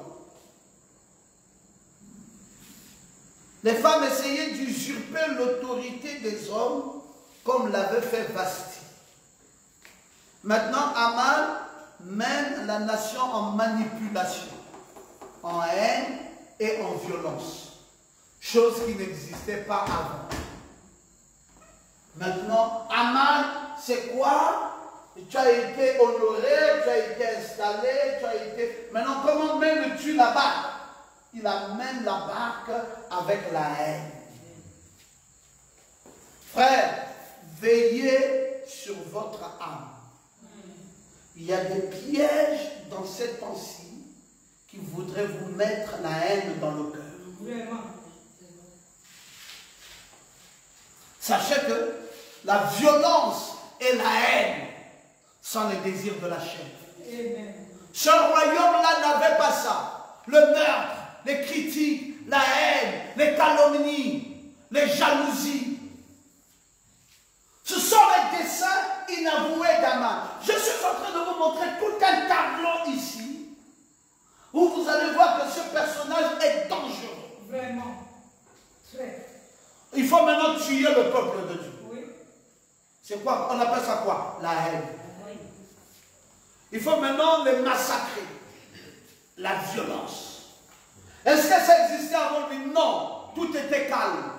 Les femmes essayaient d'usurper l'autorité des hommes comme l'avait fait Vasti. Maintenant, Aman mène la nation en manipulation, en haine et en violence. Chose qui n'existait pas avant. Maintenant, Aman, c'est quoi? Tu as été honoré, tu as été installé, tu as été... Maintenant, comment mènes-tu la barque? Il amène la barque avec la haine. Frère, veillez sur votre âme. Il y a des pièges dans cette temps-ci qui voudraient vous mettre la haine dans le cœur. Vraiment. Sachez que la violence et la haine sont les désirs de la chair. Amen. Ce royaume-là n'avait pas ça. Le meurtre, les critiques, la haine, les calomnies, les jalousies. Ce sont les desseins inavoués d'Aman. Je suis en train de vous montrer tout un tableau ici où vous allez voir que ce personnage est dangereux. Vraiment. Très. Il faut maintenant tuer le peuple de Dieu. Oui. C'est quoi? On appelle ça quoi? La haine. Oui. Il faut maintenant les massacrer. La violence. Est-ce que ça existait avant lui? Non. Tout était calme.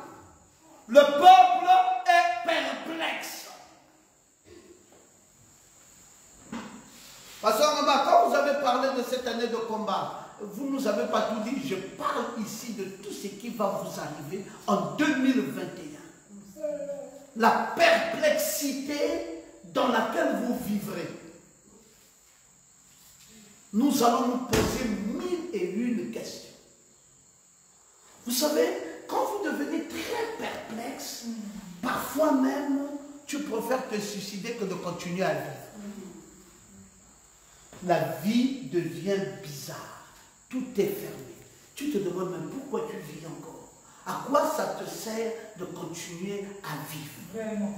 Le peuple est perplexe. Pasteur Mama, quand vous avez parlé de cette année de combat, vous ne nous avez pas tout dit. Je parle ici de tout ce qui va vous arriver en 2021. La perplexité dans laquelle vous vivrez. Nous allons nous poser 1001 questions. Vous savez, quand vous devenez très perplexe, parfois même, tu préfères te suicider que de continuer à vivre. La vie devient bizarre. Tout est fermé. Tu te demandes même pourquoi tu vis encore. À quoi ça te sert de continuer à vivre? Vraiment.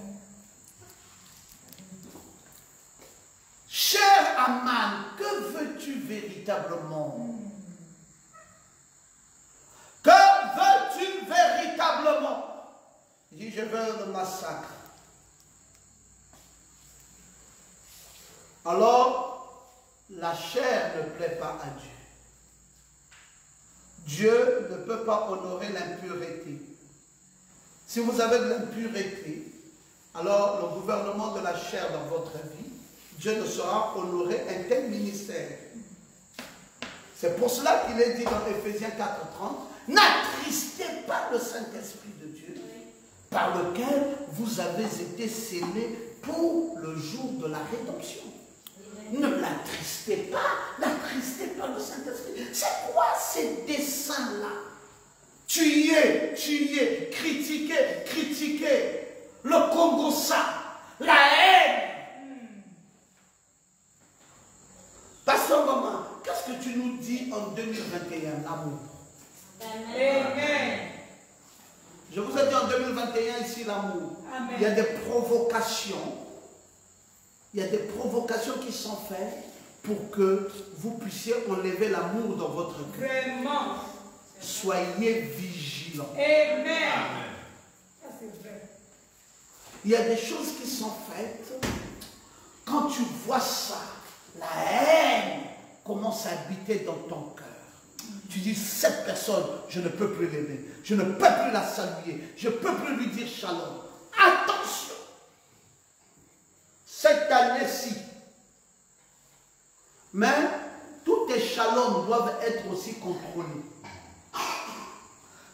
Cher Aman, que veux-tu véritablement? Que veux-tu véritablement? Il dit, je veux le massacre. Alors, la chair ne plaît pas à Dieu. Dieu ne peut pas honorer l'impureté. Si vous avez de l'impureté, alors le gouvernement de la chair dans votre vie, Dieu ne saura honorer un tel ministère. C'est pour cela qu'il est dit dans Éphésiens 4:30, n'attristez pas le Saint-Esprit de Dieu, par lequel vous avez été scellés pour le jour de la rédemption. Ne l'attristez pas le Saint-Esprit. C'est quoi ces desseins-là? Tuer, critiquer, le Congo ça, la haine. Pasteur Maman, qu'est-ce que tu nous dis en 2021, l'amour? Amen. Je vous ai dit en 2021 ici l'amour. Amen. Il y a des provocations. Il y a des provocations qui sont faites pour que vous puissiez enlever l'amour dans votre cœur. Vraiment. Soyez vigilants. Amen. Ça c'est vrai. Il y a des choses qui sont faites. Quand tu vois ça, la haine commence à habiter dans ton cœur. Tu dis, cette personne, je ne peux plus l'aimer. Je ne peux plus la saluer. Je ne peux plus lui dire shalom. Attention. Cette année-ci. Mais tous tes shalom doivent être aussi contrôlés.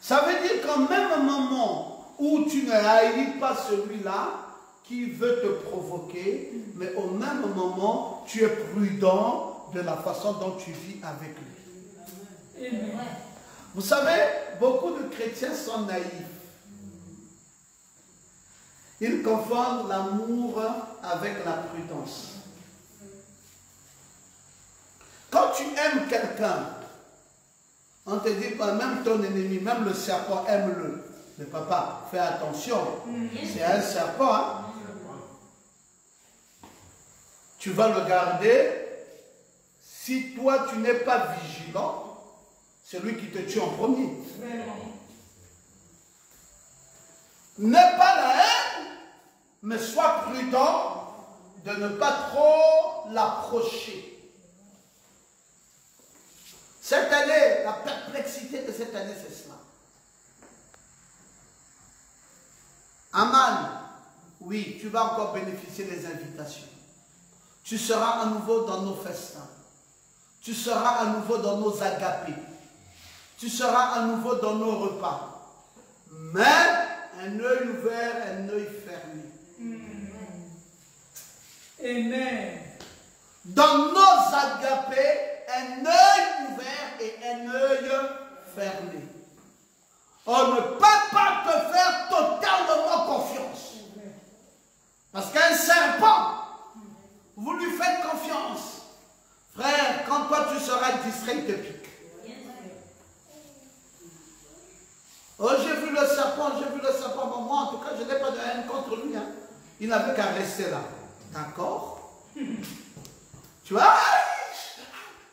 Ça veut dire qu'en même moment où tu ne haïs pas celui-là qui veut te provoquer, mais au même moment, tu es prudent de la façon dont tu vis avec lui. Amen. Vous savez, beaucoup de chrétiens sont naïfs. Ils confondent l'amour avec la prudence. Quand tu aimes quelqu'un, on te dit, même ton ennemi, même le serpent, aime-le. Mais papa, fais attention, c'est un serpent. Hein? Tu vas le garder. Si toi, tu n'es pas vigilant, c'est lui qui te tue en premier. N'aie pas la haine, mais sois prudent de ne pas trop l'approcher. Cette année, la perplexité de cette année, c'est cela. Aman, oui, tu vas encore bénéficier des invitations. Tu seras à nouveau dans nos festins. Tu seras à nouveau dans nos agapés. Tu seras à nouveau dans nos repas. Mais un œil ouvert, un œil fermé. Amen. Dans nos agapés, un œil ouvert et un œil fermé. On ne peut pas te faire totalement confiance. Parce qu'un serpent, vous lui faites confiance. Frère, quand toi tu seras distrait, il te pique. Oh, j'ai vu le serpent, mais moi en tout cas, je n'ai pas de haine contre lui. Hein. Il n'avait qu'à rester là. D'accord? Tu vas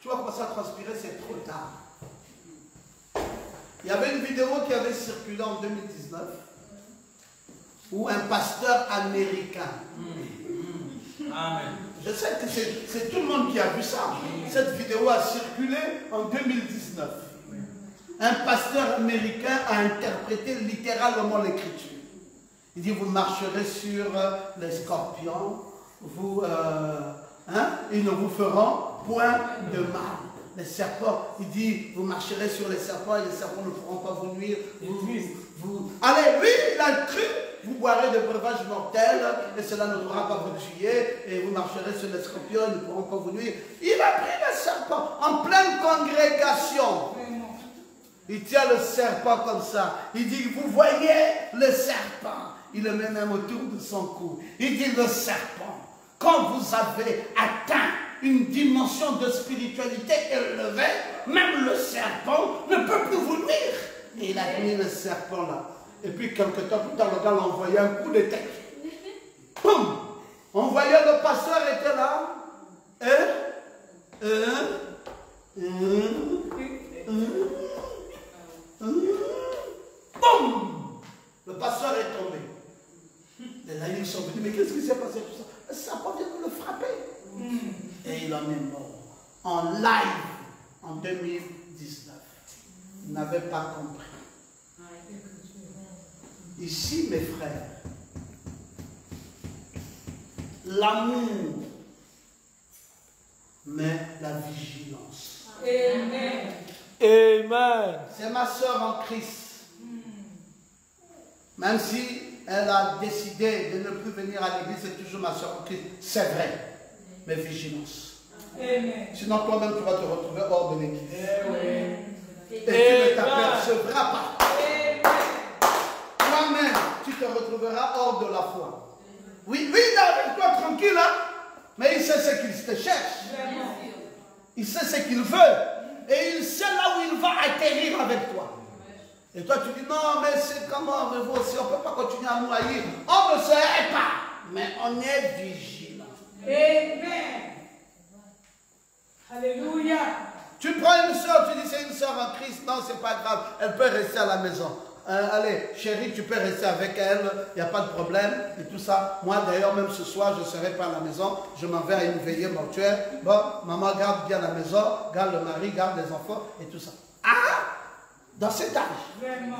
commencer à transpirer, c'est trop tard. Il y avait une vidéo qui avait circulé en 2019 où un pasteur américain. Amen. Je sais que c'est tout le monde qui a vu ça. Cette vidéo a circulé en 2019. Un pasteur américain a interprété littéralement l'écriture. Il dit, vous marcherez sur les scorpions, ils ne vous feront point de mal. Les serpents, il dit, vous marcherez sur les serpents et les serpents ne pourront pas vous nuire. Allez, lui, il a cru, vous boirez de breuvages mortels et cela ne pourra pas vous tuer. Et vous marcherez sur les scorpions, ils ne pourront pas vous nuire. Il a pris le serpent en pleine congrégation. Il tient le serpent comme ça. Il dit, vous voyez le serpent. Il le met même autour de son cou. Il dit, le serpent, quand vous avez atteint une dimension de spiritualité élevée, même le serpent ne peut plus vous nuire. Et il a mis le serpent là. Et puis quelque temps plus tard, le gars l'a envoyé un coup de tête. Poum! On voyait le pasteur était là. Boum! Le pasteur est tombé. Les laïcs sont venus, mais qu'est-ce qui s'est passé tout ça? Le serpent vient de le frapper. Et il en est mort. En live, en 2019. Il n'avait pas compris. Ici, mes frères, l'amour, mais la vigilance. Amen. Amen. C'est ma soeur en Christ. Même si elle a décidé de ne plus venir à l'église, c'est toujours ma soeur en Christ. C'est vrai. Mais vigilance. Amen. Sinon, toi-même, tu vas te retrouver hors de l'église. Amen. Et tu ne t'apercevras pas. Toi-même, tu te retrouveras hors de la foi. Oui, il est avec toi tranquille, hein? Mais il sait ce qu'il te cherche. Il sait ce qu'il veut. Et il sait là où il va atterrir avec toi. Et toi, tu dis, non, mais c'est comment, mais vous aussi, on ne peut pas continuer à nous haïr. On ne se hait pas, mais on est vigilant. Amen. Alléluia. Tu prends une soeur, tu dis, c'est une soeur en Christ. Non, c'est pas grave, elle peut rester à la maison. Allez, chérie, tu peux rester avec elle, il n'y a pas de problème, et tout ça. Moi, d'ailleurs, même ce soir, je ne serai pas à la maison, je m'en vais à une veillée mortuaire. Bon, maman, garde bien la maison, garde le mari, garde les enfants, et tout ça. Ah! Dans cet âge, Vraiment.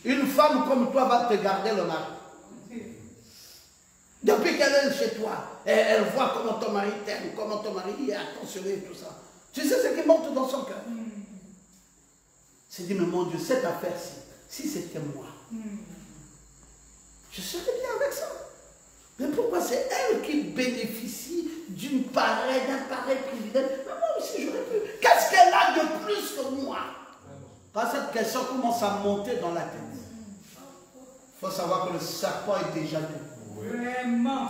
une femme comme toi va te garder le mari. Depuis qu'elle est chez toi, elle voit comment ton mari t'aime, comment ton mari est attentionné et tout ça. Tu sais ce qui monte dans son cœur. C'est dit, mais mon Dieu, cette affaire-ci, si c'était moi, je serais bien avec ça. Mais pourquoi c'est elle qui bénéficie d'un pareil privilège? Mais moi aussi, j'aurais pu. Qu'est-ce qu'elle a de plus que moi? Quand cette question commence à monter dans la tête, il faut savoir que le serpent est déjà debout. Vraiment.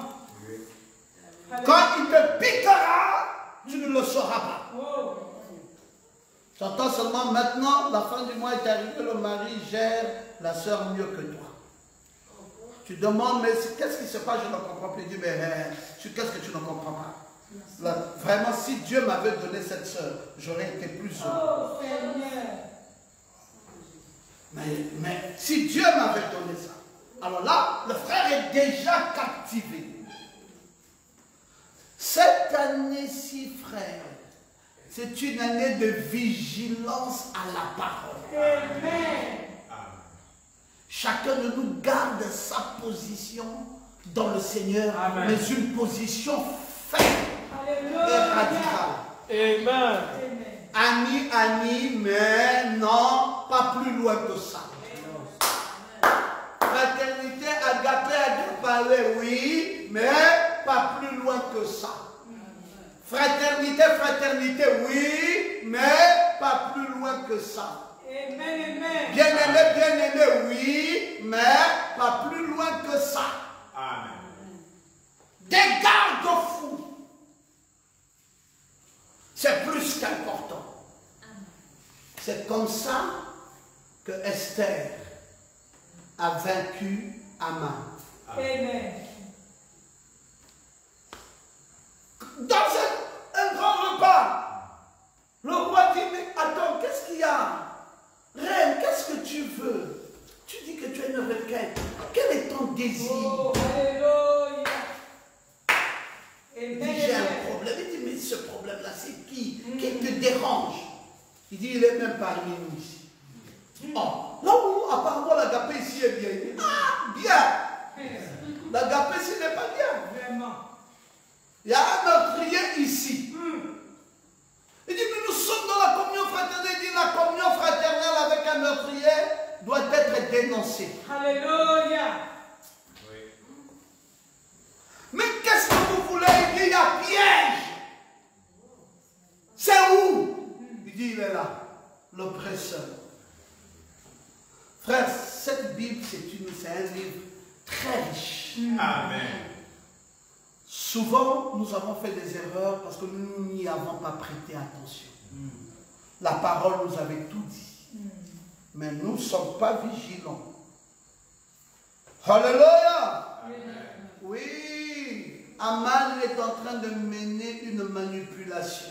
Quand il te piquera, tu ne le sauras pas. Oh. Tu entends seulement maintenant, la fin du mois est arrivée, le mari gère la soeur mieux que toi. Tu demandes, mais qu'est-ce qui se passe? Je ne comprends plus. Il dit, mais qu'est-ce que tu ne comprends pas? Là, vraiment, si Dieu m'avait donné cette soeur, j'aurais été plus heureux. Oh Seigneur. Mais si Dieu m'avait donné ça, alors là, le frère est déjà captivé. Cette année-ci, frère, c'est une année de vigilance à la parole. Amen. Chacun de nous garde sa position dans le Seigneur, Amen. mais une position ferme et radicale. Amen. Ani, mais non, pas plus loin que ça. Fraternité, agapé, oui, mais pas plus loin que ça. Fraternité, oui, mais pas plus loin que ça. Amen. Bien-aimé, oui, mais pas plus loin que ça. Amen. Des garde-fous. C'est plus qu'important. C'est comme ça que Esther a vaincu Aman. Amen. Dans un grand repas, le roi dit, mais attends, qu'est-ce qu'il y a? Reine, qu'est-ce que tu veux? Tu dis que tu es une requête. Quel est ton désir? Oh, alléluia. Il dit, j'ai un problème. Il dit, mais ce problème-là, c'est qui? Qui te dérange? Il dit, il est même parmi nous ici. Oh, là où apparemment l'agapé ici est bien. Il dit, ah, bien. L'agapé ici n'est pas bien. Vraiment. Il y a un meurtrier ici. Il dit, mais nous sommes dans la communion fraternelle. Il dit, la communion fraternelle avec un meurtrier doit être dénoncée. Alléluia. Mais qu'est-ce que vous voulez? Il dit, il y a piège. C'est où? Il dit, il est là, l'oppresseur. Frère, cette Bible, c'est un livre très riche. Amen. Souvent, nous avons fait des erreurs parce que nous n'y avons pas prêté attention. La parole nous avait tout dit. Mais nous ne sommes pas vigilants. Alléluia! Oui, Aman est en train de mener une manipulation.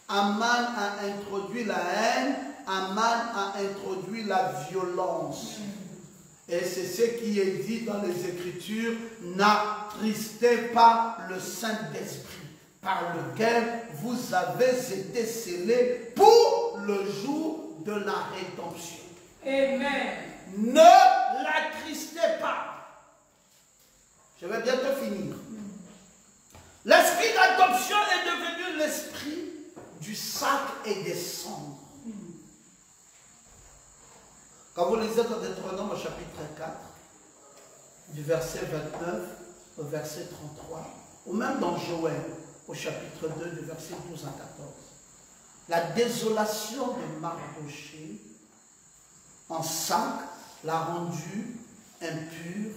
Aman a introduit la haine, Aman a introduit la violence. Et c'est ce qui est dit dans les Écritures, n'attristez pas le Saint-Esprit, par lequel vous avez été scellés pour le jour de la rédemption. Amen. Ne l'attristez pas. Je vais bientôt finir. L'esprit d'adoption est devenu l'esprit du sac et des cendres. Quand vous lisez dans Deutéronome au chapitre 4, du verset 29 au verset 33, ou même dans Joël au chapitre 2, du verset 12 à 14, la désolation de Mardochée en sac l'a rendu impur,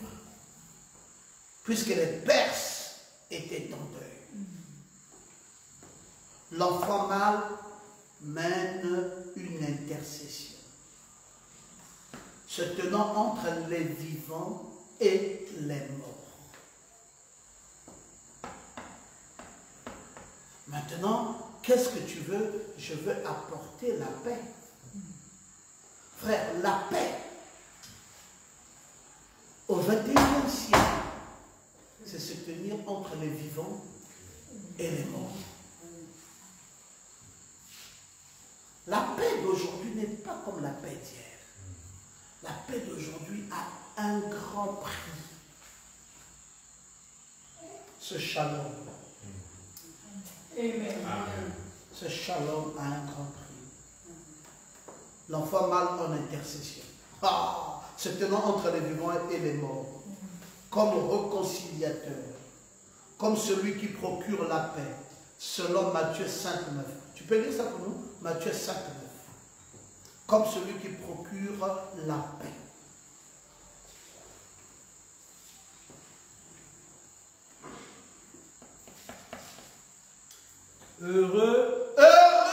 puisque les Perses étaient en deuil. L'enfant mâle mène une intercession. se tenant entre les vivants et les morts. Maintenant, qu'est-ce que tu veux? Je veux apporter la paix. Frère, la paix au XXIe siècle, c'est se tenir entre les vivants et les morts. La paix d'aujourd'hui n'est pas comme la paix d'hier. La paix d'aujourd'hui a un grand prix. Ce shalom. Amen. Ce shalom a un grand prix. L'enfant mâle en intercession. Se tenant entre les vivants et les morts. Comme réconciliateur. Comme celui qui procure la paix. Selon Matthieu 5,9. Tu peux lire ça pour nous? Matthieu 5,9. Comme celui qui procure la paix. Heureux Heureux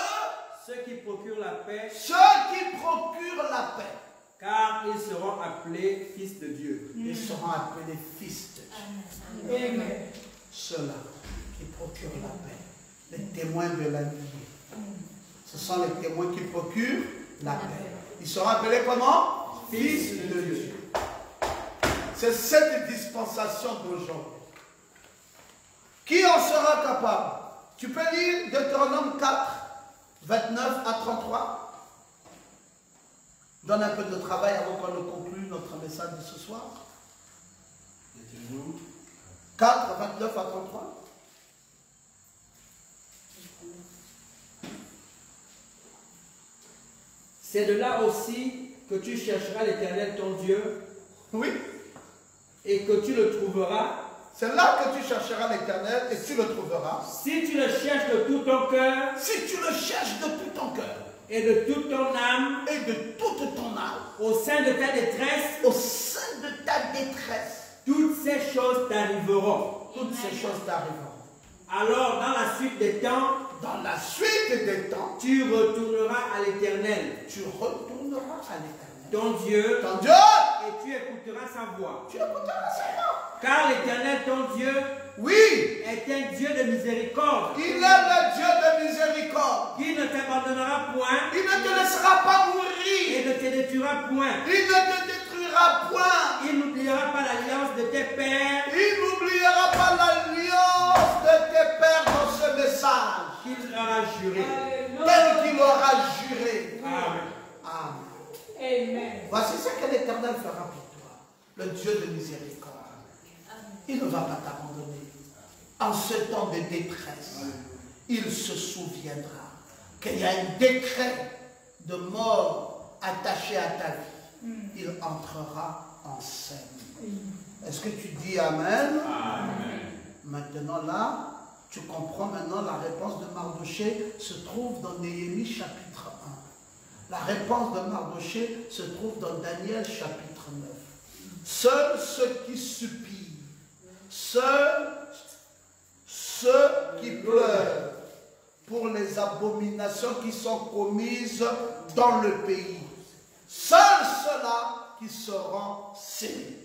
ceux qui procurent la paix, ceux qui procurent la paix. car ils seront appelés fils de Dieu. Ils seront appelés fils de Dieu. Amen. Ceux-là qui procurent la paix. Les témoins de la nuit. Ce sont les témoins qui procurent la paix. Ils seront appelés comment? Fils de Dieu. C'est cette dispensation d'aujourd'hui. Qui en sera capable? Tu peux lire Deutéronome 4, 29 à 33. Donne un peu de travail avant qu'on ne conclue notre message de ce soir. 4, 29 à 33. C'est de là aussi que tu chercheras l'Éternel ton Dieu. Oui. Et que tu le trouveras. C'est là que tu chercheras l'Éternel et tu le trouveras. Si tu le cherches de tout ton cœur. Si tu le cherches de tout ton cœur. Et de toute ton âme. Et de toute ton âme. Au sein de ta détresse. Au sein de ta détresse. Toutes ces choses t'arriveront. Toutes ces choses t'arriveront. Alors, dans la suite des temps. Dans la suite des temps. Tu retourneras à l'Éternel. Tu retourneras à l'Éternel. Ton Dieu. Ton Dieu. Et tu écouteras sa voix. Tu écouteras sa voix. Car l'Éternel, ton Dieu, oui, est un Dieu de miséricorde. Il est le Dieu de miséricorde. Qui ne t'abandonnera point. Il ne te laissera pas mourir. Et ne te détruira point. Il ne te détruira point. Il n'oubliera pas l'alliance de tes pères. Il n'oubliera pas l'alliance de tes pères dans ce message. Qu'il aura juré. Tel qu'il aura juré. Amen. Amen. Amen. Voici ce que l'Éternel fera pour toi. Le Dieu de miséricorde. Il ne va pas t'abandonner. En ce temps de détresse, il se souviendra qu'il y a un décret de mort attaché à ta vie. Il entrera en scène. Est-ce que tu dis Amen? Amen. Maintenant là, tu comprends maintenant la réponse de Mardoché se trouve dans Néhémie chapitre 1. La réponse de Mardoché se trouve dans Daniel chapitre 9. Seuls ceux qui suppient, seuls ceux qui pleurent pour les abominations qui sont commises dans le pays, seuls ceux-là qui seront sauvés.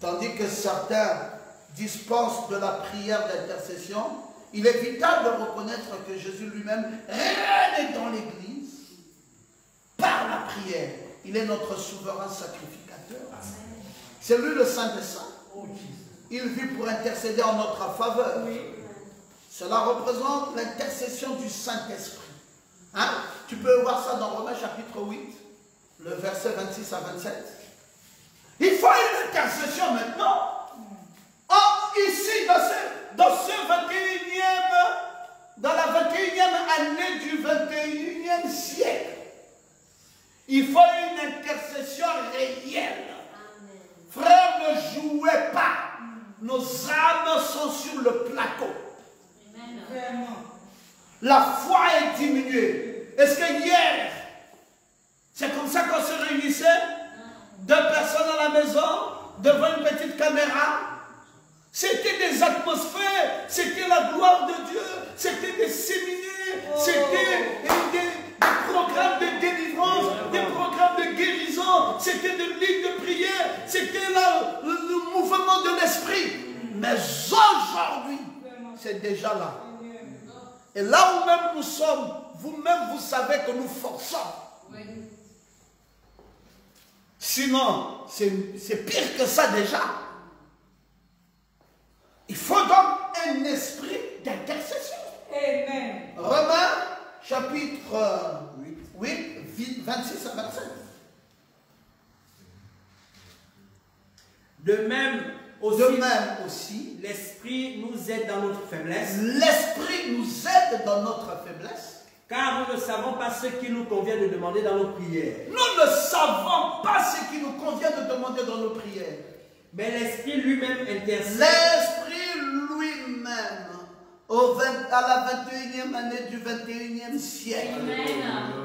Tandis que certains dispensent de la prière d'intercession, il est vital de reconnaître que Jésus lui-même règne dans l'Église par la prière. Il est notre souverain sacrificateur. C'est lui le Saint des Saints. Il vit pour intercéder en notre faveur. Cela représente l'intercession du Saint-Esprit. Hein? Tu peux voir ça dans Romains chapitre 8, le verset 26 à 27. Il faut une intercession maintenant. Oh, ici, dans la 21e année du 21e siècle, il faut une intercession réelle. Frère, ne jouez pas. Nos âmes sont sur le plateau. La foi est diminuée. Est-ce que hier, c'est comme ça qu'on se réunissait? Deux personnes à la maison, devant une petite caméra. C'était des atmosphères, c'était la gloire de Dieu, c'était des séminaires, c'était des programmes de délivrance, des programmes de guérison, aujourd'hui, c'est déjà là. Et là où même nous sommes, vous-même, vous savez que nous forçons. Sinon, c'est pire que ça déjà. Il faut donc un esprit d'intercession. Amen. Romains, chapitre 8, 26 à 27. De même aussi, l'Esprit nous aide dans notre faiblesse. L'Esprit nous aide dans notre faiblesse. Car nous ne savons pas ce qu'il nous convient de demander dans nos prières. Nous ne savons pas ce qui nous convient de demander dans nos prières. Mais l'Esprit lui-même intercède. L'Esprit lui-même, à la 21e année du 21e siècle,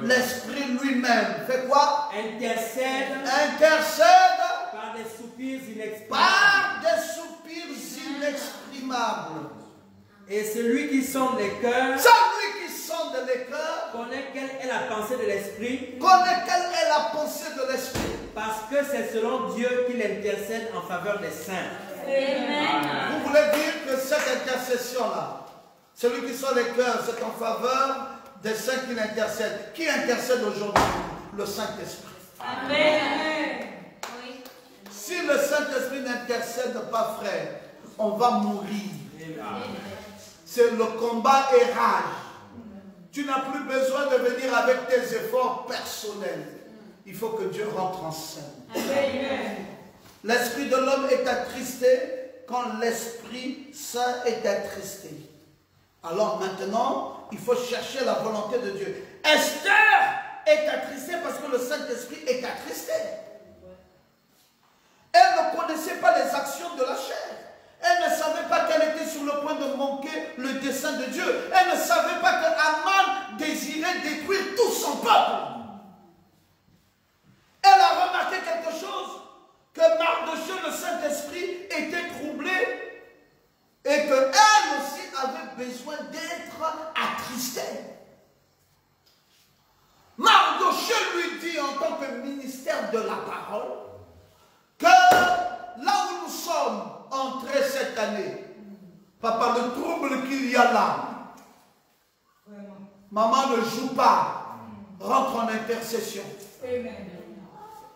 l'Esprit lui-même fait quoi? Intercède par des soupirs inexprimables. Et celui qui sonde les cœurs, celui qui sonde les cœurs, connaît quelle est la pensée de l'Esprit, parce que c'est selon Dieu qu'il intercède en faveur des saints. Amen. Vous voulez dire que cette intercession-là, celui qui sonde les cœurs, c'est en faveur des saints qu'il intercède. Qui intercède aujourd'hui? Le Saint-Esprit. Amen. Oui. Si le Saint-Esprit n'intercède pas, frère, on va mourir. C'est le combat et rage. Tu n'as plus besoin de venir avec tes efforts personnels. Il faut que Dieu rentre en scène. L'esprit de l'homme est attristé quand l'Esprit Saint est attristé. Alors maintenant, il faut chercher la volonté de Dieu. Esther est attristée parce que le Saint-Esprit est attristé. Elle ne connaissait pas les actions de la chair. Elle ne savait pas qu'elle était sur le point de manquer le dessein de Dieu. Elle ne savait pas que Aman désirait détruire tout son peuple. Elle a remarqué quelque chose, que Mardochée, le Saint-Esprit, était troublé et qu'elle aussi avait besoin d'être attristée. Mardochée lui dit en tant que ministère de la parole que là où nous sommes entrés cette année, papa, le trouble qu'il y a là, maman ne joue pas, rentre en intercession.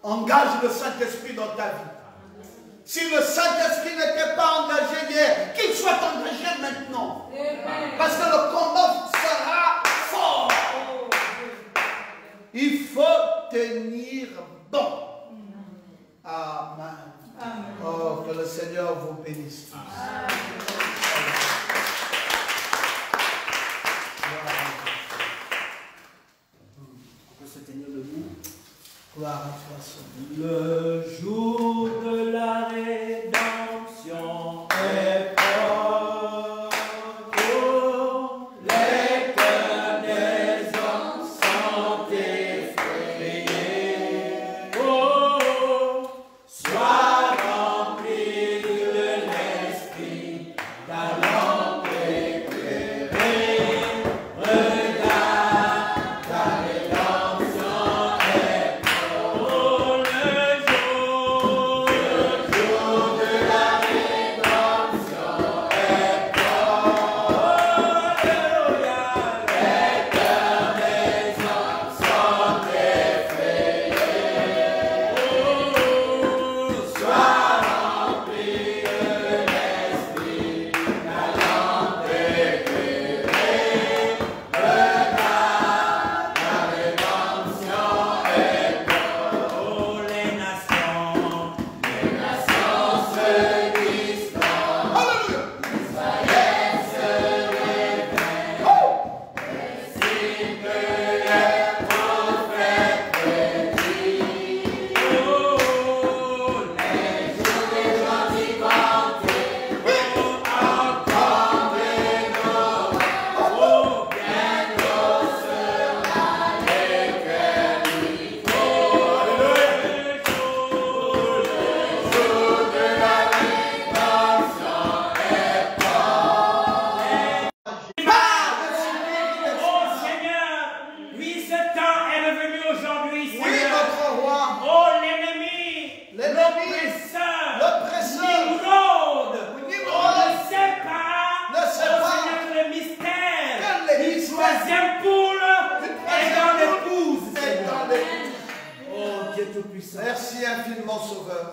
Engage le Saint-Esprit dans ta vie. Si le Saint-Esprit n'était pas engagé hier, qu'il soit engagé maintenant. Parce que le combat sera fort. Il faut tenir bon. Amen. Oh, que le Seigneur vous bénisse. On peut se tenir debout. Gloire à toi, Seigneur. Le jour de la rédemption est proche. Oh, les cœurs des hommes sont effrayés. Oh, sois rempli de l'esprit, ta lampe éclairée. Regarde, ta rédemption est proche. Le jour de la rédemption est proche. Alléluia. Les cœurs des hommes sont effrayés. Oh, sois rempli de l'esprit, ta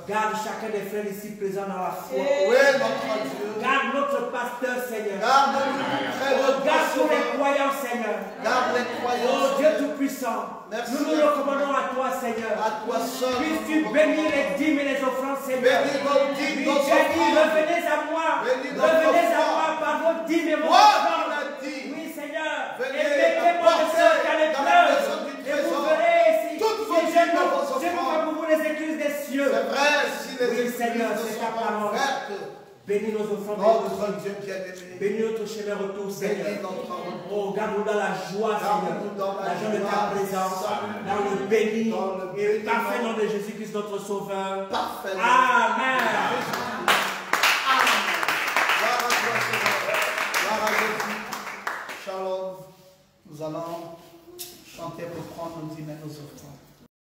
Garde chacun des frères ici présents dans la foi. Oui, notre Dieu. Garde notre pasteur, Seigneur. Garde-nous très haut. Garde tous les croyants, Seigneur. Garde les croyants. Oh Dieu Tout-Puissant, Merci. nous nous recommandons à toi, Seigneur. À toi seul. Puisses-tu bénir les dîmes et les offrandes, Seigneur. Bénis nos dîmes, nos Oui, tu as dit, offrandes. revenez à moi. Bénis notre Revenez à foi. moi par vos dîmes et vos Moi, offrandes. il a dit. Oui, Seigneur. Venez Et mettez-moi de apporter ceux qui a les dans la preuves. maison du Et vous trésor verrez si toutes vos si dîmes et vos je vous offrandes. fais pour vous les écluses des cieux. C'est vrai, si les Oui, églises Seigneur, ne c'est sont ta pas parole. ouvertes, Bénis nos offrandes. et nos notre dîmes. Dieu bien-aimé, Bénis notre chemin retour, Seigneur. bénis notre retour. Oh, garde-nous dans la joie, Seigneur. Garde-nous dans la joie de ta joie. présence. Amen. Dans le béni. Dans le Et béni. parfait nom de Jésus-Christ, notre Sauveur. Parfait. Amen. Gloire à toi, Seigneur. Gloire à Jésus. Shalom. Nous allons chanter pour prendre nos dîmes et nos offrandes.